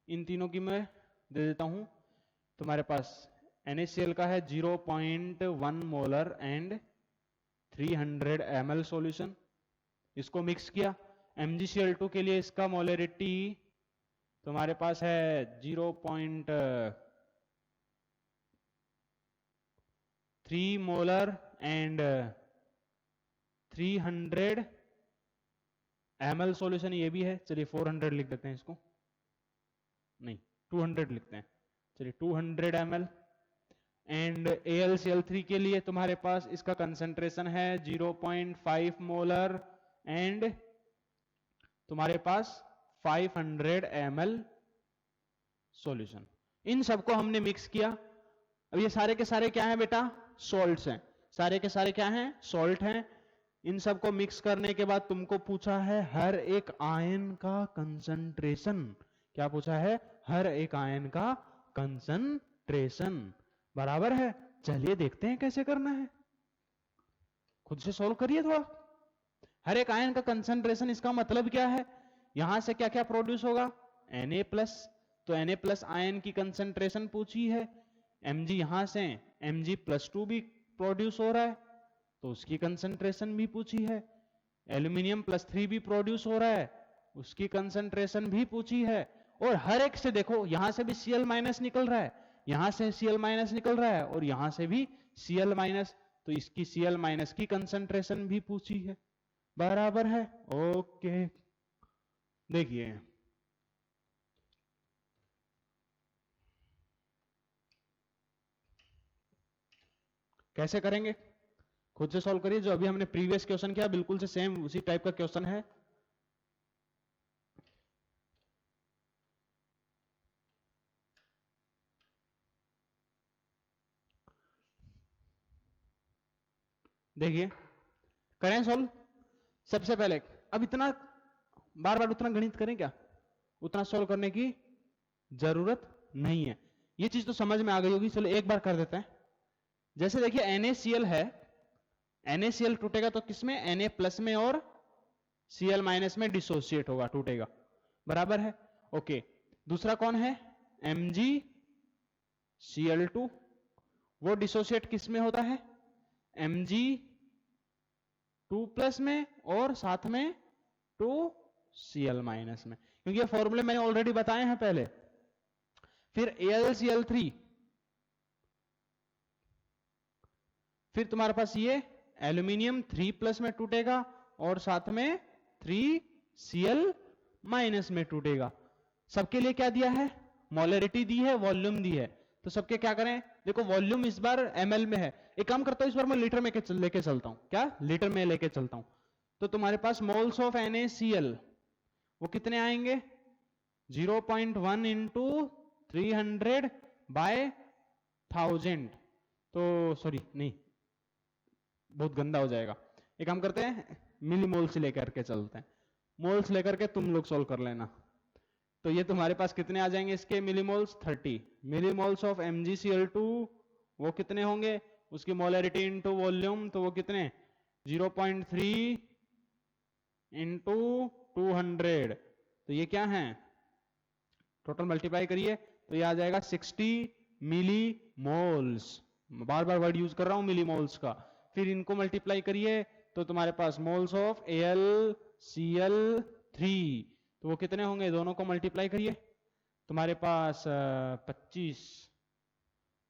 S1: इन तीनों की मैं दे देता हूं। तुम्हारे पास NaCl का है 0.1 मोलर एंड 300 ml सॉल्यूशन, इसको मिक्स किया। MgCl2 के लिए इसका मोलरिटी तुम्हारे पास है 0.3 मोलर एंड 300 ml सॉल्यूशन, ये भी है। चलिए 400 लिख देते हैं इसको, नहीं 200 लिखते हैं, चलिए 200 ml। एंड AlCl3 के लिए तुम्हारे पास इसका कंसंट्रेशन है 0.5 मोलर एंड तुम्हारे पास 500 ml सॉल्यूशन। इन सबको हमने मिक्स किया। अब ये सारे के सारे क्या हैं बेटा? सॉल्ट्स हैं, सारे के सारे क्या हैं? सॉल्ट हैं। इन सबको मिक्स करने के बाद तुमको पूछा है हर एक आयन का कंसंट्रेशन। क्या पूछा है? हर एक आयन का कंसंट्रेशन, बराबर है? चलिए देखते हैं कैसे करना है, खुद से सॉल्व करिए थोड़ा। हर एक आयन का कंसंट्रेशन, इसका मतलब क्या है? यहां से क्या क्या प्रोड्यूस होगा? Na+, तो Na+ आयन की कंसंट्रेशन पूछी है। Mg यहां से Mg+2 भी प्रोड्यूस हो रहा है, तो उसकी कंसंट्रेशन भी पूछी है। एल्यूमिनियम +3 भी प्रोड्यूस हो रहा है, उसकी कंसंट्रेशन भी पूछी है। और हर एक से देखो, यहां से भी Cl- निकल रहा है, यहां से Cl- निकल रहा है, और यहां से भी Cl-, तो इसकी Cl- की कंसंट्रेशन भी पूछी है। बराबर है, ओके। देखिए कैसे करेंगे, खुद से सॉल्व करिए। जो अभी हमने प्रीवियस क्वेश्चन किया बिल्कुल से सेम उसी टाइप का क्वेश्चन है। देखिए करें सॉल्व। सबसे पहले अब इतना बार बार उतना गणित करें क्या, उतना सॉल्व करने की जरूरत नहीं है, ये चीज तो समझ में आ गई होगी। चलो एक बार कर देते हैं। जैसे देखिए NaCl है, NaCl टूटेगा तो किसमें, Na+ में और Cl- में डिसोसिएट होगा, टूटेगा। बराबर है, ओके। दूसरा कौन है, MgCl2, वो डिसोसिएट किस में होता है, Mg2+ में और साथ में 2Cl- में, क्योंकि ये फॉर्मूले मैंने ऑलरेडी बताए हैं पहले। फिर AlCl3, फिर तुम्हारे पास ये एल्यूमिनियम 3+ में टूटेगा और साथ में 3Cl- में टूटेगा। सबके लिए क्या दिया है, मोलरिटी दी है, वॉल्यूम दी है। तो सबके क्या करें, देखो वॉल्यूम इस बार ml में है, एक काम करता हूं इस बार मैं लीटर में लेके चलता हूं, क्या लीटर में लेके चलता हूं। तो तुम्हारे पास मोल्स ऑफ NaCl वो कितने आएंगे, 0.1 इंटू 300/1000। तो सॉरी नहीं, बहुत गंदा हो जाएगा। एक काम करते हैं मिलीमोल से लेकर के चलते हैं, मोल्स लेकर के तुम लोग सोल्व कर लेना। तो ये तुम्हारे पास कितने आ जाएंगे इसके मिलीमोल्स, 30 मिलीमोल्स ऑफ MgCl2, वो कितने होंगे, उसकी मोलरिटी इंटू वॉल्यूम, तो वो कितने 0.3 इंटू 200, तो ये क्या है, टोटल मल्टीप्लाई करिए तो ये आ जाएगा 60 मिलीमोल्स। बार बार वर्ड यूज कर रहा हूं मिलीमोल्स का। फिर इनको मल्टीप्लाई करिए तो तुम्हारे पास मोल्स ऑफ AlCl3, तो वो कितने होंगे, दोनों को मल्टीप्लाई करिए, तुम्हारे पास 25,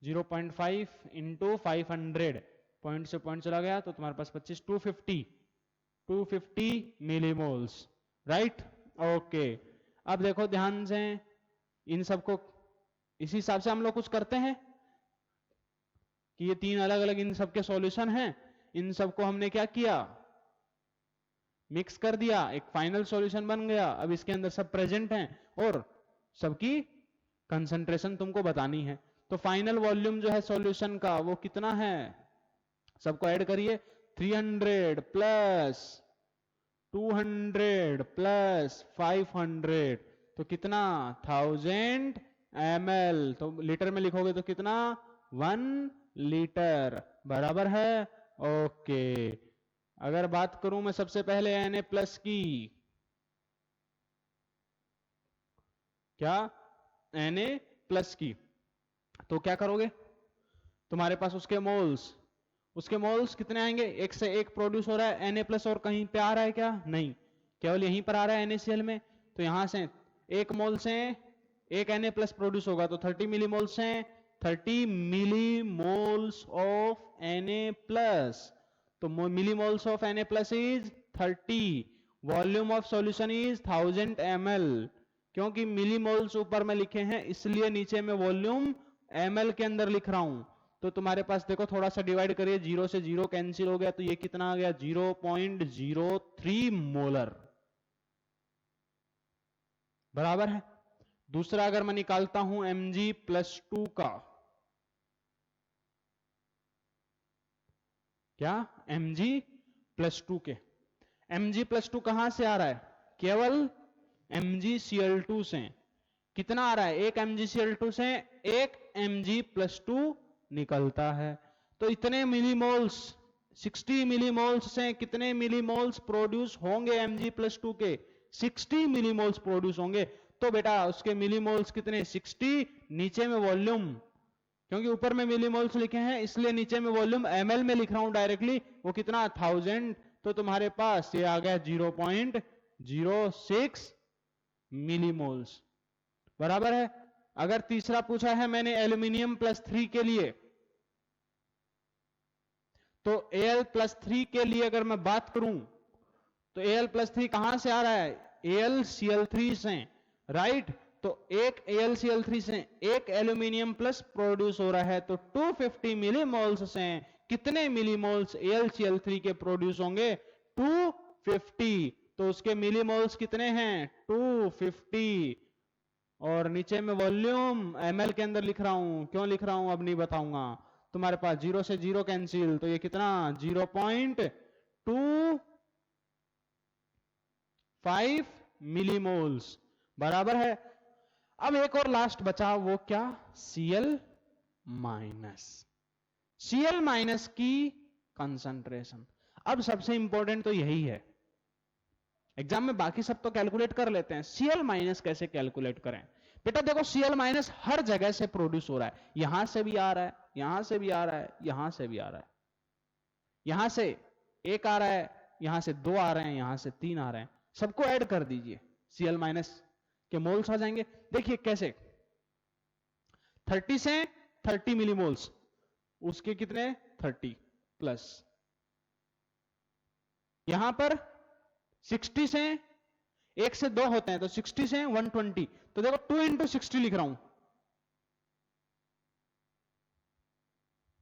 S1: 0.5 इंटू 500, पॉइंट से पॉइंट चला गया तो तुम्हारे पास 25, 250 मिलीमोल्स, राइट, ओके। अब देखो ध्यान से, इन सबको इसी हिसाब से हम लोग कुछ करते हैं कि ये तीन अलग अलग इन सबके सॉल्यूशन हैं, इन सबको हमने क्या किया, मिक्स कर दिया, एक फाइनल सॉल्यूशन बन गया। अब इसके अंदर सब प्रेजेंट हैं और सबकी कंसंट्रेशन तुमको बतानी है। तो फाइनल वॉल्यूम जो है सॉल्यूशन का वो कितना है, सबको ऐड करिए, 300 प्लस 200 प्लस 500, तो कितना 1000 ml, तो लीटर में लिखोगे तो कितना 1 लीटर, बराबर है, ओके। अगर बात करूं मैं सबसे पहले Na+ की, क्या Na+ की, तो क्या करोगे, तुम्हारे पास उसके मोल्स कितने आएंगे, एक से एक प्रोड्यूस हो रहा है Na+, और कहीं पे आ रहा है क्या, नहीं, केवल यहीं पर आ रहा है NaCl में। तो यहां से एक मोल से एक Na+ प्रोड्यूस होगा तो 30 मिलीमोल से 30 मिलीमोल्स ऑफ Na+, तो millimoles of Na+ is 30, volume of solution is 1000 ml, क्योंकि मिलीमोल्स ऊपर में लिखे हैं इसलिए नीचे में वॉल्यूम ml के अंदर लिख रहा हूं। तो तुम्हारे पास देखो थोड़ा सा डिवाइड करिए, 0 से 0 कैंसिल हो गया, तो ये कितना आ गया 0.03 मोलर, बराबर है। दूसरा अगर मैं निकालता हूं Mg+2 का, क्या Mg+2 के, Mg+2 कहां से आ रहा है, केवल MgCl2 से। कितना आ रहा है, एक MgCl2 से एक Mg+2 निकलता है, तो इतने मिलीमोल्स, 60 मिलीमोल्स से कितने मिलीमोल्स प्रोड्यूस होंगे Mg+2 के, 60 मिलीमोल्स प्रोड्यूस होंगे। तो बेटा उसके मिलीमोल्स कितने, 60, नीचे में वॉल्यूम क्योंकि ऊपर में मिलीमोल्स लिखे हैं इसलिए नीचे में वॉल्यूम ml में लिख रहा हूं डायरेक्टली, वो कितना 1000, तो तुम्हारे पास ये आ गया 0.06 मिलीमोल्स, बराबर है। अगर तीसरा पूछा है मैंने एल्यूमिनियम +3 के लिए, तो Al+3 के लिए अगर मैं बात करूं तो Al+3 कहां से आ रहा है, AlCl3 से, राइट। तो एक AlCl3 से एक एल्यूमिनियम प्लस प्रोड्यूस हो रहा है, तो 250 मिलीमोल्स से कितने मिलीमोल्स AlCl3 के प्रोड्यूस होंगे, 250। तो उसके मिलीमोल्स कितने हैं, 250। और नीचे में वॉल्यूम ml के अंदर लिख रहा हूं, क्यों लिख रहा हूं अब नहीं बताऊंगा। तुम्हारे पास 0 से 0 कैंसिल, तो ये कितना 0.25 मिलीमोल्स, बराबर है। अब एक और लास्ट बचा, वो क्या, Cl-, Cl- की कंसंट्रेशन। अब सबसे इंपॉर्टेंट तो यही है, एग्जाम में बाकी सब तो कैलकुलेट कर लेते हैं, Cl- कैसे कैलकुलेट करें। बेटा देखो Cl- हर जगह से प्रोड्यूस हो रहा है, यहां से भी आ रहा है, यहां से भी आ रहा है, यहां से भी आ रहा है, यहां से एक आ रहा है, यहां से 2 आ रहे हैं, यहां से 3 आ रहे हैं, सबको ऐड कर दीजिए, Cl- के मोल्स आ जाएंगे। देखिए कैसे, 30 से 30 मिलीमोल्स, उसके कितने 30 प्लस, यहां पर 60 से 1 से 2 होते हैं, तो 60 से 120, तो देखो 2 into 60 लिख रहा हूं।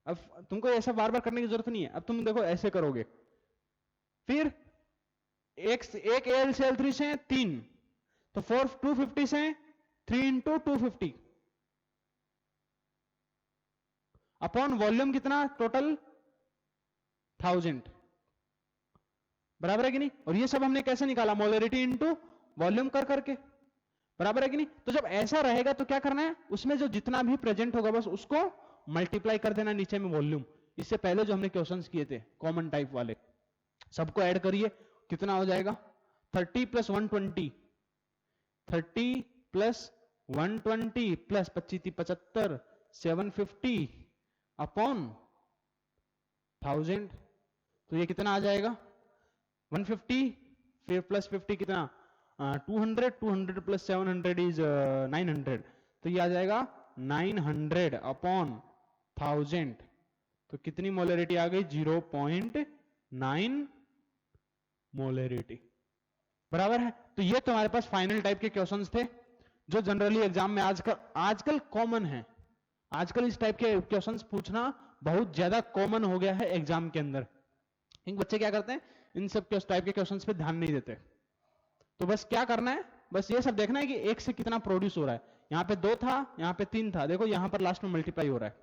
S1: अब तुमको ऐसा बार बार करने की जरूरत नहीं है, अब तुम देखो ऐसे करोगे, फिर एक AlCl3 से 3, तो 250 से 3 into 250 अपॉन वॉल्यूम कितना टोटल 1000, बराबर है कि नहीं। और ये सब हमने कैसे निकाला, मोलरिटी इनटू वॉल्यूम कर करके, बराबर है कि नहीं। तो जब ऐसा रहेगा तो क्या करना है, उसमें जो जितना भी प्रेजेंट होगा बस उसको मल्टीप्लाई कर देना नीचे में वॉल्यूम। इससे पहले जो हमने क्वेश्चंस किए थे कॉमन टाइप वाले, सबको ऐड करिए, कितना हो जाएगा 30 + 120, 30 + 120 प्लस 25 75, 750 अपॉन 1000, तो ये कितना आ जाएगा 150, फिर प्लस 50 कितना 200, 200 + 700 इज 900, तो ये आ जाएगा 900 अपॉन 1000, तो कितनी मोलरिटी आ गई 0.9 मोलरिटी, बराबर है। तो ये तुम्हारे पास फाइनल टाइप के क्वेश्चंस थे जो जनरली एग्जाम में आजकल कॉमन है। आजकल इस टाइप के क्वेश्चंस पूछना बहुत ज्यादा कॉमन हो गया है एग्जाम के अंदर। बच्चे क्या करते हैं, इन सब टाइप के क्वेश्चंस पे ध्यान नहीं देते। तो बस क्या करना है, बस ये सब देखना है कि एक से कितना प्रोड्यूस हो रहा है। यहाँ पे 2 था, यहाँ पे 3 था, देखो यहाँ पर लास्ट में मल्टीप्लाई हो रहा है,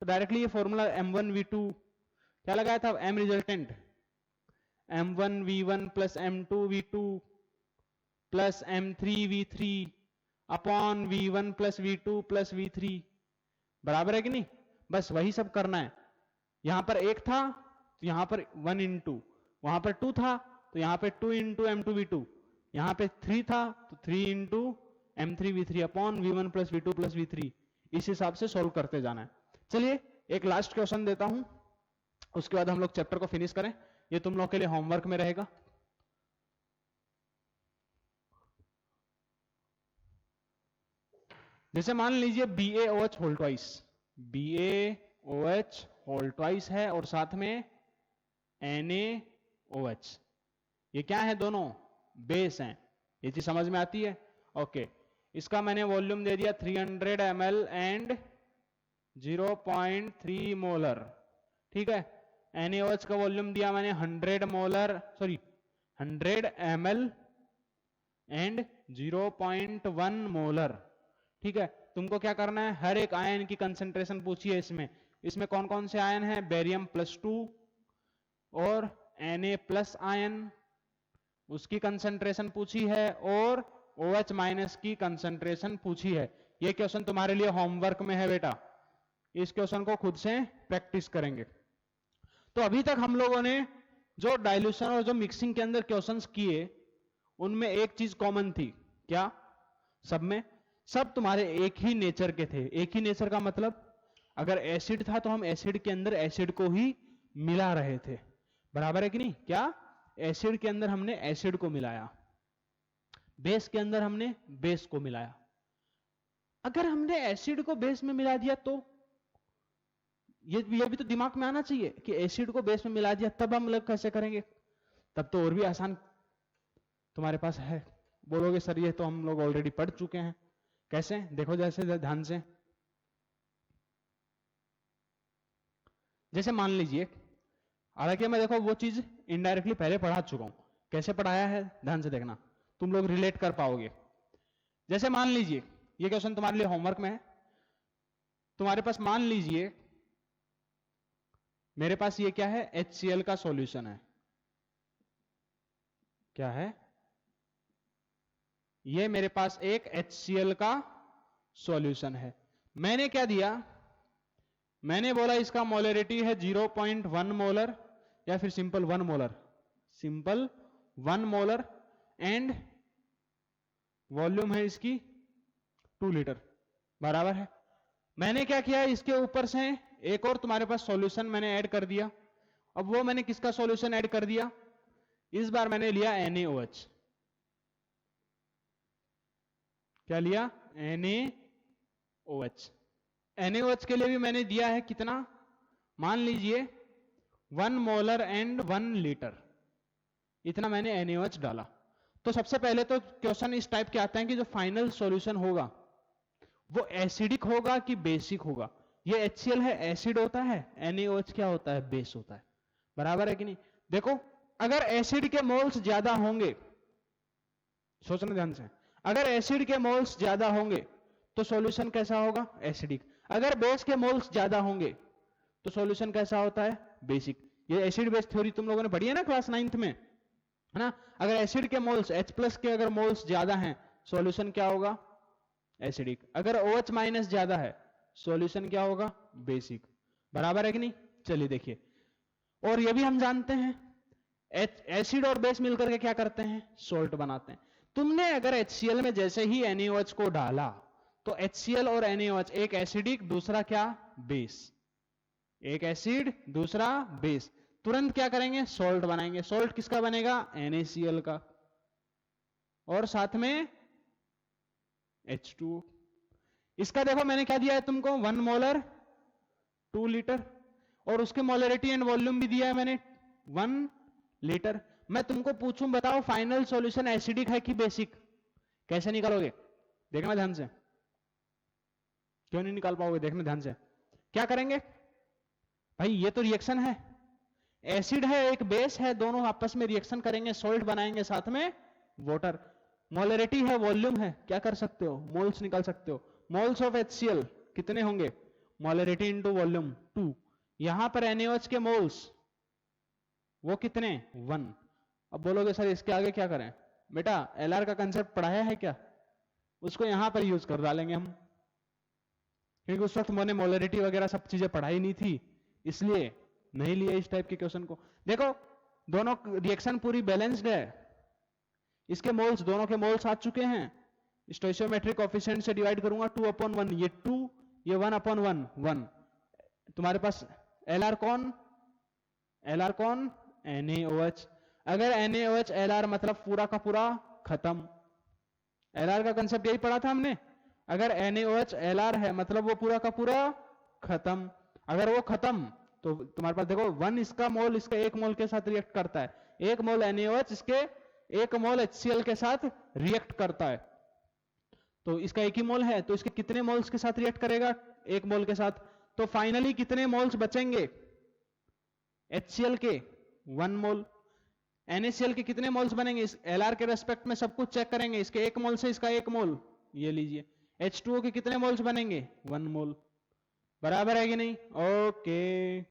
S1: तो डायरेक्टली ये फॉर्मूला M1V2 क्या लगाया था, M resultant M1V1 + M2V2 + M3V3 upon V1 + V2 + V3, बराबर है कि नहीं। बस वही सब करना है। यहां पर 1 था तो यहां पर 1 into, वहां पर 2 था तो यहां पे 2 into M2V2, यहां पे 3 था तो 3 into M3V3 upon V1 + V2 + V3, इस हिसाब से सॉल्व करते जाना है। चलिए एक लास्ट क्वेश्चन देता हूं, उसके बाद हम लोग चैप्टर को फिनिश करें। ये तुम लोग के लिए होमवर्क में रहेगा। जैसे मान लीजिए BaOH whole twice, BaOH whole twice है और साथ में NaOH, ये क्या है, दोनों बेस हैं, ये चीज समझ में आती है। ओके, इसका मैंने वॉल्यूम दे दिया 300 ml एंड 0.3 मोलर, ठीक है। NaOH का वॉल्यूम दिया मैंने 100 molar, sorry 100 ml and 0.1 molar, ठीक है। तुमको क्या करना है, हर एक आयन की कंसेंट्रेशन पूछिए। इसमें कौन कौन से आयन है, बेरियम +2 और Na+ आयन, उसकी कंसेंट्रेशन पूछी है, और OH- की कंसेंट्रेशन पूछी है। ये क्वेश्चन तुम्हारे लिए होमवर्क में है बेटा, इस क्वेश्चन को खुद से प्रैक्टिस करेंगे। तो अभी तक हम लोगों ने जो डाइल्यूशन और जो मिक्सिंग के अंदर क्वेश्चंस किए, उनमें एक चीज कॉमन थी, क्या सब में, सब तुम्हारे एक ही नेचर के थे। एक ही नेचर का मतलब अगर एसिड था तो हम एसिड के अंदर एसिड को ही मिला रहे थे, बराबर है कि नहीं? क्या एसिड के अंदर हमने एसिड को मिलाया, बेस के अंदर हमने बेस को मिलाया। अगर हमने एसिड को बेस में मिला दिया तो ये भी तो दिमाग में आना चाहिए कि एसिड को बेस में मिला दिया, तब हम लोग कैसे करेंगे? तब तो और भी आसान तुम्हारे पास है। बोलोगे सर ये तो हम लोग ऑलरेडी पढ़ चुके हैं। कैसे? देखो जैसे ध्यान से, जैसे मान लीजिए, हालांकि मैं देखो वो चीज इनडायरेक्टली पहले पढ़ा चुका हूं। कैसे पढ़ाया है ध्यान से देखना, तुम लोग रिलेट कर पाओगे। जैसे मान लीजिए ये क्वेश्चन तुम्हारे लिए होमवर्क में है। तुम्हारे पास मान लीजिए मेरे पास ये क्या है, HCl का सॉल्यूशन है। क्या है? ये मेरे पास एक HCl का सॉल्यूशन है। मैंने क्या दिया? मैंने बोला इसका मोलरिटी है 0.1 मोलर या फिर simple 1 molar, simple 1 molar, and volume है इसकी 2 लीटर, बराबर है। मैंने क्या किया, इसके ऊपर से एक और तुम्हारे पास सॉल्यूशन मैंने ऐड कर दिया। अब वो मैंने किसका सॉल्यूशन ऐड कर दिया? इस बार मैंने लिया NaOH। क्या लिया? NaOH। NaOH के लिए भी मैंने दिया है कितना? मान लीजिए 1 मोलर एंड 1 लीटर, इतना मैंने NaOH डाला। तो सबसे पहले तो क्वेश्चन इस टाइप के आते हैं कि जो फाइनल सॉल्यूशन होगा वो एसिडिक होगा कि बेसिक होगा। ये HCl है, एसिड होता है, NaOH क्या होता है? बेस होता है, बराबर है कि नहीं? देखो अगर एसिड के मोल्स ज्यादा होंगे, सोचना ध्यान से, अगर एसिड के मोल्स ज्यादा होंगे तो सॉल्यूशन कैसा होगा? एसिडिक। अगर बेस के मोल्स ज्यादा होंगे तो सॉल्यूशन कैसा होता है? बेसिक। ये एसिड बेस थ्योरी तुम लोगों ने पढ़ी है ना क्लास 9th में, है ना? अगर एसिड के मोल्स H+ के अगर मोल्स ज्यादा हैं, सॉल्यूशन क्या होगा? एसिडिक। अगर OH- ज्यादा है, सॉल्यूशन क्या होगा? बेसिक, बराबर है कि नहीं? चलिए देखिए, और ये भी हम जानते हैं एसिड और बेस मिलकर के क्या करते हैं? सॉल्ट बनाते हैं। तुमने अगर HCl में जैसे ही NaOH को डाला तो HCl और NaOH, एक एसिडिक दूसरा क्या? बेस। एक एसिड दूसरा बेस, तुरंत क्या करेंगे? सॉल्ट बनाएंगे। सॉल्ट किसका बनेगा? NaCl का, और साथ में H2O। इसका देखो मैंने क्या दिया है तुमको? 1 मोलर 2 लीटर, और उसके मोलरिटी एंड वॉल्यूम भी दिया है मैंने 1 लीटर। मैं तुमको पूछूं, बताओ फाइनल सॉल्यूशन एसिडिक है कि बेसिक? कैसे निकालोगे? देखना ध्यान से। क्यों नहीं निकाल पाओगे? देखना ध्यान से। क्या करेंगे भाई? ये तो रिएक्शन है, एसिड है एक बेस है, दोनों आपस में रिएक्शन करेंगे, सॉल्ट बनाएंगे, साथ में वाटर। मोलरिटी है, वॉल्यूम है, क्या कर सकते हो? मोल्स निकाल सकते हो। मोल्स ऑफ HCl कितने होंगे? Molarity into volume 2। यहां पर NaOH के मोल्स वो कितने? 1। अब बोलोगे सर इसके आगे क्या करें? बेटा LR का कंसेप्ट पढ़ाया है क्या? उसको यहां पर यूज कर डालेंगे हम, क्योंकि उस वक्त मैंने मोलरिटी वगैरह सब चीजें पढ़ाई नहीं थी, इसलिए नहीं लिए इस टाइप के क्वेश्चन को। देखो दोनों रिएक्शन पूरी बैलेंस्ड है, इसके मोल्स, दोनों के मोल्स आ चुके हैं। स्टोइचियोमेट्रिक कोएफिशिएंट से डिवाइड करूंगा 2/1, ये 2, ये 1/1 1। तुम्हारे पास LR कौन? LR कौन? NaOH। अगर NaOH LR मतलब पूरा का पूरा खत्म। LR का कंसेप्ट यही पढ़ा था हमने। अगर NaOH LR है मतलब वो पूरा का पूरा खत्म। अगर वो खत्म तो तुम्हारे पास देखो 1 इसका मोल इसका 1 मोल के साथ रिएक्ट करता है, 1 मोल NaOH इसके 1 मोल HCl के साथ रिएक्ट करता है, तो इसका 1 ही मोल है, तो इसके कितने मोल्स के साथ रिएक्ट करेगा? 1 मोल के साथ। तो फाइनली कितने मोल्स बचेंगे HCl के? 1 मोल। NaCl के कितने मोल्स बनेंगे? इस LR के रेस्पेक्ट में सब कुछ चेक करेंगे, इसके 1 मोल से इसका 1 मोल, ये लीजिए। H2O के कितने मोल्स बनेंगे? 1 मोल, बराबर है कि नहीं? ओके,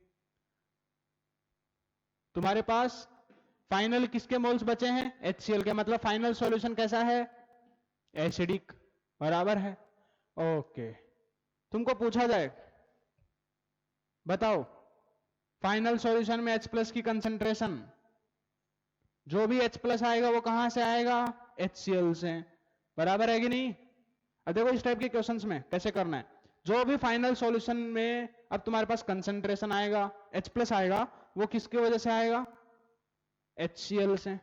S1: तुम्हारे पास फाइनल किसके मोल्स बचे हैं? HCl के, मतलब फाइनल सॉल्यूशन कैसा है? एसिडिक, बराबर है। ओके, तुमको पूछा जाए बताओ फाइनल सॉल्यूशन में H+ की कंसंट्रेशन, जो भी H+ आएगा वो कहां से आएगा? HCl से, बराबर है कि नहीं? अब देखो इस टाइप के क्वेश्चंस में कैसे करना है, जो भी फाइनल सॉल्यूशन में अब तुम्हारे पास कंसंट्रेशन आएगा H+ आएगा, वो किसकी वजह से आएगा, HCl से,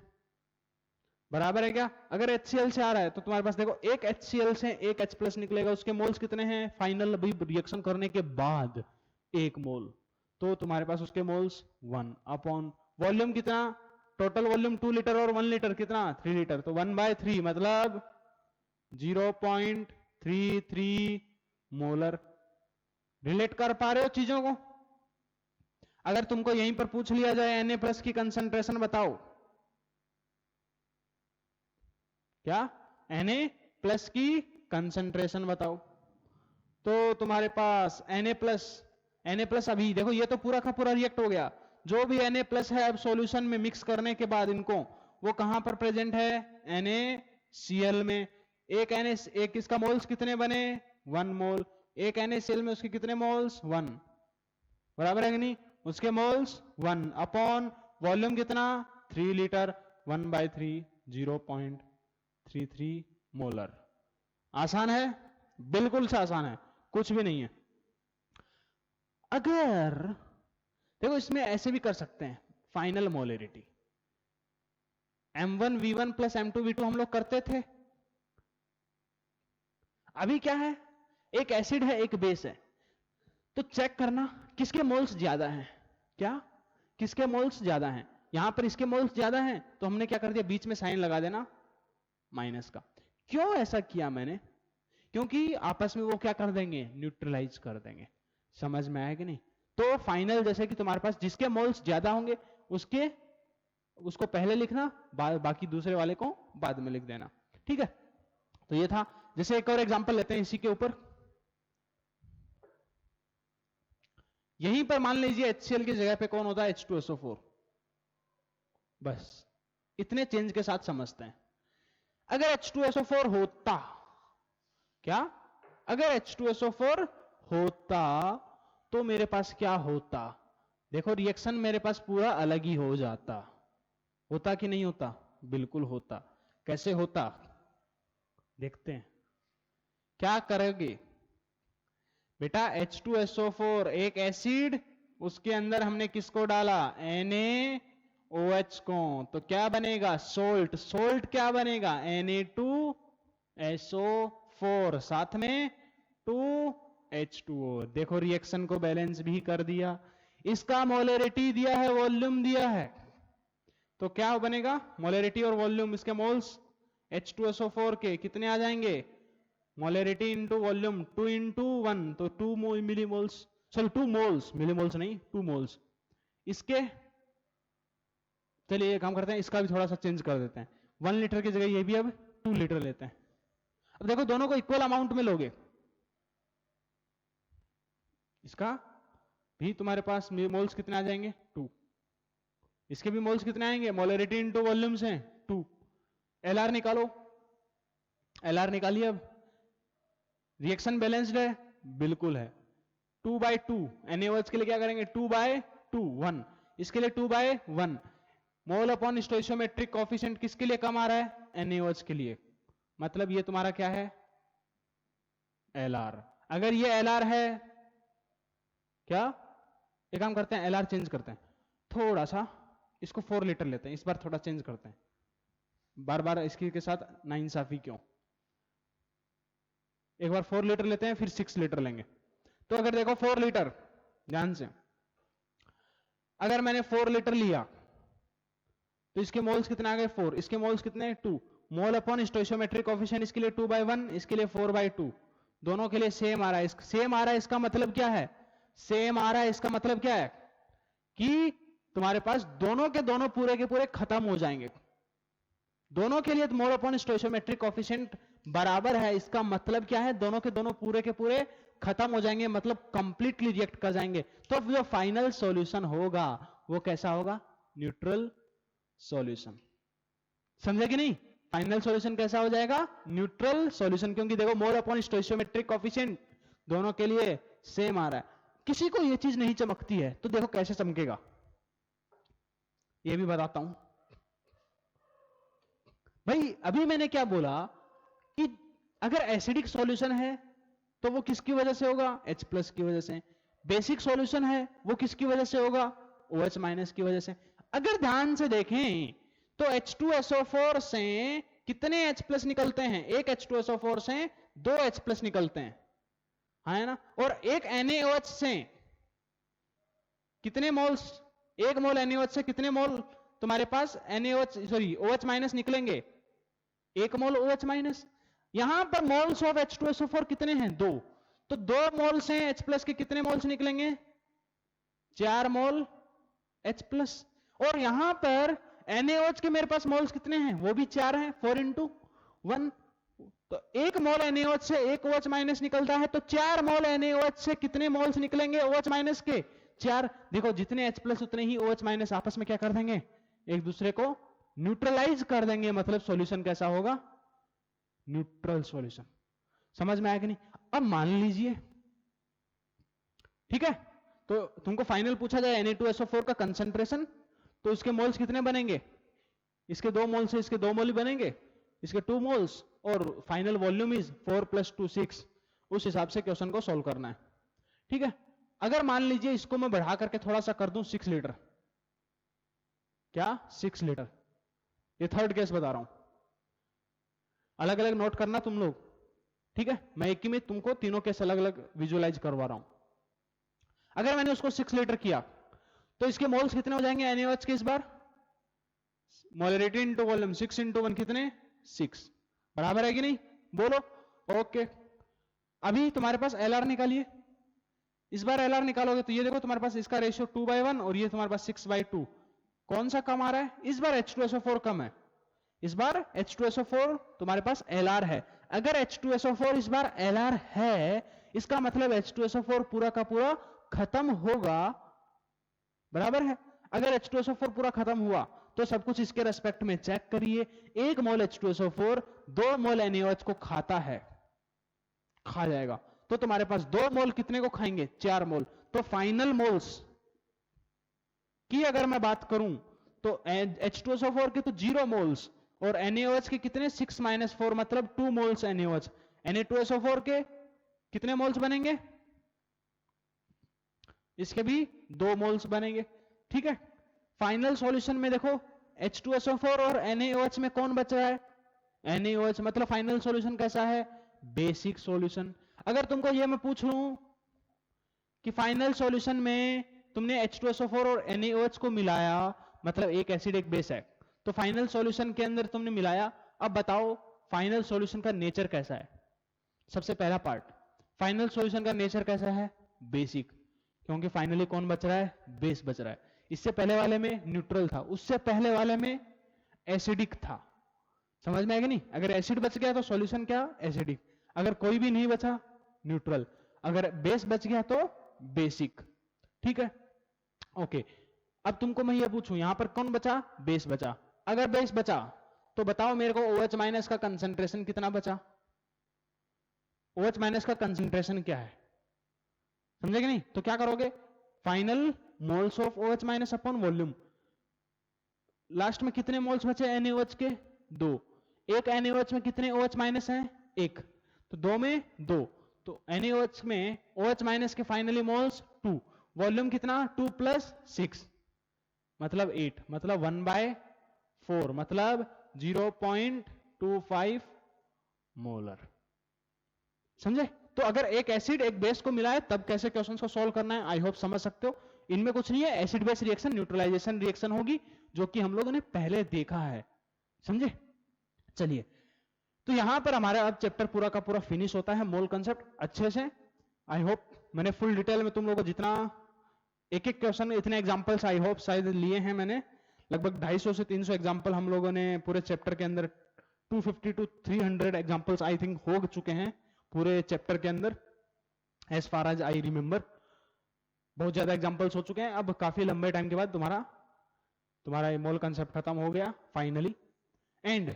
S1: बराबर है क्या। अगर HCl से आ रहा है तो तुम्हारे पास देखो एक HCl से एक H+ निकलेगा, उसके मोल्स कितने हैं फाइनल अभी रिएक्शन करने के बाद 1 मोल, तो तुम्हारे पास उसके मोल्स 1 अपॉन वॉल्यूम कितना, टोटल वॉल्यूम 2 लीटर और 1 लीटर कितना 3 लीटर, तो 1/3 मतलब 0.33 मोलर। रिलेट कर पा रहे हो चीजों को। अगर तुमको यहीं पर पूछ लिया जाए Na+ की कंसंट्रेशन बताओ, क्या Na+ की कंसंट्रेशन बताओ, तो तुम्हारे पास Na+ अभी देखो ये तो पूरा का पूरा रिएक्ट हो गया, जो भी Na+ है अब सॉल्यूशन में मिक्स करने के बाद इनको, वो कहां पर प्रेजेंट है NaCl में। एक इसका मोल्स कितने बने 1 मोल, एक NaCl में उसके कितने मोल्स 1, बराबर है कि नहीं, उसके मोल्स 1 अपॉन वॉल्यूम कितना 3 लीटर, 1/3 0.33 मोलर। आसान है, बिल्कुल से आसान है, कुछ भी नहीं है। अगर देखो इसमें ऐसे भी कर सकते हैं, final molarity M1V1 plus M2V2 हम लोग करते थे। अभी क्या है, एक एसिड है एक बेस है, तो चेक करना किसके मोल्स ज्यादा हैं, क्या किसके मोल्स ज्यादा हैं, यहां पर इसके मोल्स ज्यादा हैं तो हमने क्या कर दिया बीच में साइन लगा देना माइनस का। क्यों ऐसा किया मैंने, क्योंकि आपस में वो क्या कर देंगे न्यूट्रलाइज कर देंगे। समझ में आया कि नहीं। तो फाइनल जैसे कि तुम्हारे पास जिसके मोल्स ज्यादा होंगे उसको पहले लिखना, बाकी दूसरे वाले को बाद में लिख देना, ठीक है। तो ये था। जैसे एक और एग्जांपल लेते हैं इसी के ऊपर। यहीं पर मान लीजिए HCl की जगह पे कौन होता है H2SO4, बस इतने चेंज के साथ समझते हैं। अगर H2SO4 होता, क्या अगर H2SO4 होता तो मेरे पास क्या होता, देखो रिएक्शन मेरे पास पूरा अलग ही हो जाता। होता कि नहीं होता, बिल्कुल होता। कैसे होता देखते हैं, क्या करोगे बेटा, H2SO4 एक एसिड, उसके अंदर हमने किसको डाला NaOH को, तो क्या बनेगा सोल्ट, सोल्ट क्या बनेगा Na2SO4 साथ में 2H2O। देखो रिएक्शन को बैलेंस भी कर दिया, इसका मोलरिटी दिया है वॉल्यूम दिया है, तो क्या बनेगा मोलरिटी और वॉल्यूम, इसके मोल्स H2SO4 के कितने आ जाएंगे, मोलरिटी इंटू वॉल्यूम 2 इंटू 1 तो 2 मिलीमोल्स, सॉरी 2 मोल्स, मिलीमोल्स नहीं 2 मोल्स। इसके चलिए एक काम करते हैं, इसका भी थोड़ा सा चेंज कर देते हैं, 1 लीटर की जगह ये भी अब 2 लीटर लेते हैं। अब देखो दोनों को इक्वल अमाउंट में लोगे, इसका भी तुम्हारे पास मोल्स कितने आ जाएंगे 2, इसके भी मोल्स कितने आएंगे, मोलरिटी इंटू वॉल्यूम से 2। LR निकालो, LR निकालिए। अब रिएक्शन बैलेंस्ड है, बिल्कुल है, 2/2 NaOH के लिए क्या करेंगे 2/2 1, इसके लिए 2/1 मोल अपॉन स्टोइचियोमेट्रिक कोएफिशिएंट किसके लिए कम आ रहा है NaOH के लिए, मतलब ये तुम्हारा क्या है LR। अगर ये LR है, क्या एक काम करते हैं LR चेंज करते हैं, थोड़ा सा इसको 4 लीटर लेते हैं, इस बार थोड़ा चेंज करते हैं, बार बार इसके के साथ नाइंसाफी क्यों, एक बार 4 लीटर लेते हैं फिर 6 लीटर लेंगे। तो अगर देखो 4 लीटर, ध्यान से अगर मैंने 4 लीटर लिया तो इसके मोल्स कितने आ गए 4, इसके मोल्स कितने 2, मोल अपॉन स्टोइचियोमेट्रिक कोएफिशिएंट इसके लिए 2/1, इसके लिए 4/2, दोनों के लिए सेम आ रहा है, सेम आ रहा है, इसका मतलब क्या है, सेम आ रहा है इसका मतलब क्या है कि तुम्हारे पास दोनों के दोनों पूरे के पूरे खत्म हो जाएंगे, दोनों के लिए मोल अपॉन स्टोइचियोमेट्रिक कोएफिशिएंट बराबर है, इसका मतलब क्या है दोनों के दोनों पूरे के पूरे खत्म हो जाएंगे, मतलब कंप्लीटली रिएक्ट कर जाएंगे। तो जो फाइनल सॉल्यूशन होगा वो कैसा होगा न्यूट्रल सॉल्यूशन, समझे कि नहीं। फाइनल सॉल्यूशन कैसा हो जाएगा न्यूट्रल सॉल्यूशन, क्योंकि देखो मोल अपॉन स्टोइचियोमेट्रिक कोएफिशिएंट दोनों के लिए सेम आ रहा है। किसी को ये चीज नहीं चमकती है तो देखो कैसे चमकेगा, ये भी बताता हूं भाई। अभी मैंने क्या बोला कि अगर एसिडिक सॉल्यूशन है तो वो किसकी वजह से होगा? H+ की वजह से। बेसिक सॉल्यूशन है वो किसकी वजह से होगा? OH- की वजह से। अगर ध्यान से देखें तो H2SO4 से कितने H+ निकलते हैं? एक H2SO4 से 2 H+ निकलते हैं, है ना? और एक NaOH से कितने मोल्स? एक मोल NaOH से कितने मोल तुम्हारे पास OH- निकलेंगे? एक मोल OH-। यहां पर मोल्स ऑफ H2SO4 कितने हैं? 2। तो 2 मोल से H+ के कितने मोल्स निकलेंगे? 4 मोल H+। और यहां पर NaOH के मेरे पास मोल्स कितने हैं? वो भी 4 हैं, 4 × 1। तो एक मोल NaOH से एक OH- निकलता है, तो 4 मोल NaOH से कितने मोल्स निकलेंगे OH- के? 4। देखो जितने H+ उतने ही OH- आपस में क्या कर देंगे? एक दूसरे को न्यूट्रलाइज कर देंगे। मतलब सॉल्यूशन कैसा होगा? Neutral solution. समझ में आया कि नहीं? अब मान लीजिए, ठीक है, तो तुमको फाइनल पूछा जाए Na2SO4 का कंसंट्रेशन, तो इसके मोल्स कितने बनेंगे? इसके 2 मोल से इसके 2 मोल ही बनेंगे, इसके 2 मोल्स, और फाइनल वॉल्यूम इज 4 + 2 6। उस हिसाब से क्वेश्चन को सॉल्व करना है, ठीक है। अगर मान लीजिए इसको मैं बढ़ा करके थोड़ा सा कर दूं 6 लीटर, क्या 6 लीटर? ये थर्ड केस बता रहा हूं, अलग अलग नोट करना तुम लोग, ठीक है। मैं एक ही में तुमको तीनों केस अलग अलग विजुअलाइज करवा रहा हूं। अगर मैंने उसको 6 लीटर किया तो इसके मोल्स कितने हो जाएंगे NaOH के? इस बार मोलरिटी इंटू वॉल्यूम, 6 × 1 कितने? 6। बराबर है कि नहीं? बोलो। ओके, अभी तुम्हारे पास LR निकालिए। इस बार LR निकालोगे तो ये देखो तुम्हारे पास इसका रेशियो 2/1 और ये तुम्हारे पास 6/2। कौन सा कम आ रहा है? इस बार H2SO4 कम है। इस बार H2SO4 तुम्हारे पास LR है। अगर H2SO4 इस बार LR है, इसका मतलब H2SO4 पूरा का पूरा खत्म होगा, बराबर है। अगर H2SO4 पूरा खत्म हुआ तो सब कुछ इसके रेस्पेक्ट में चेक करिए। 1 मोल H2SO4 2 मोल NaOH को खाता है, खा जाएगा। तो तुम्हारे पास 2 मोल कितने को खाएंगे? 4 मोल। तो फाइनल मोल्स की अगर मैं बात करूं तो H2SO4 के तो 0 मोल्स, और NaOH के कितने? 6 - 4, मतलब 2 मोल्स NaOH। Na2SO4 के कितने मोल्स बनेंगे? इसके भी 2 मोल्स बनेंगे, ठीक है। फाइनल सॉल्यूशन में देखो H2SO4 और NaOH में कौन बच रहा है? NaOH। मतलब फाइनल सॉल्यूशन कैसा है? Basic solution. अगर तुमको ये मैं पूछ लूं कि फाइनल सॉल्यूशन में तुमने H2SO4 और NaOH को मिलाया, मतलब एक एसिड एक बेस है, तो फाइनल सॉल्यूशन के अंदर तुमने मिलाया, अब बताओ फाइनल सॉल्यूशन का नेचर कैसा है? सबसे पहला पार्ट, फाइनल सॉल्यूशन का नेचर कैसा है? बेसिक, क्योंकि फाइनली कौन बच रहा है? बेस बच रहा है। इससे पहले वाले में न्यूट्रल था, उससे पहले वाले में एसिडिक था। समझ में आएगा नहीं? अगर एसिड बच गया तो सॉल्यूशन क्या? एसिडिक। अगर कोई भी नहीं बचा, न्यूट्रल। अगर बेस बच गया तो बेसिक, ठीक है। ओके, अब तुमको मैं ये पूछूं, यहां पर कौन बचा? बेस बचा। अगर बेस बचा तो बताओ मेरे को OH- का कंसंट्रेशन कितना बचा? OH- का कंसंट्रेशन क्या है? समझे कि नहीं? तो क्या करोगे? Final moles of OH- upon volume. Last में कितने मोल्स बचे NaOH के? 2। एक NaOH में कितने OH- हैं? 1। तो 2 में 2, तो NaOH में OH- के फाइनली मोल्स 2। वॉल्यूम कितना? 2 + 6 मतलब 8, मतलब 1/4, मतलब 0.25 मोलर। समझे? तो अगर एक एसिड एक बेस को मिलाए तब कैसे क्वेश्चन को सॉल्व करना है, आई होप समझ सकते हो। इनमें कुछ नहीं है, acid base reaction neutralisation reaction होगी, जो कि हम लोगों ने पहले देखा है। समझे? चलिए, तो यहां पर हमारा अब चैप्टर पूरा का पूरा फिनिश होता है, मोल कंसेप्ट अच्छे से। आई होप मैंने फुल डिटेल में तुम लोगों को जितना एक एक क्वेश्चन इतने एग्जांपल्स आई होप शायद लिए हैं मैंने। लगभग 250 से 300 एग्जांपल हम लोगों ने पूरे चैप्टर के अंदर, 250 to 300 एग्जांपल्स आई थिंक हो चुके हैं पूरे चैप्टर के अंदर, as far as I remember. बहुत ज्यादा एग्जांपल्स हो चुके हैं। अब काफी लंबे टाइम के बाद तुम्हारा मोल कंसेप्ट खत्म हो गया फाइनली। एंड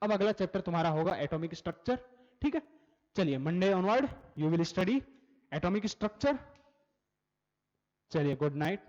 S1: अब अगला चैप्टर तुम्हारा होगा एटॉमिक स्ट्रक्चर, ठीक है। चलिए, Monday onward you will study atomic structure. चलिए, गुड नाइट।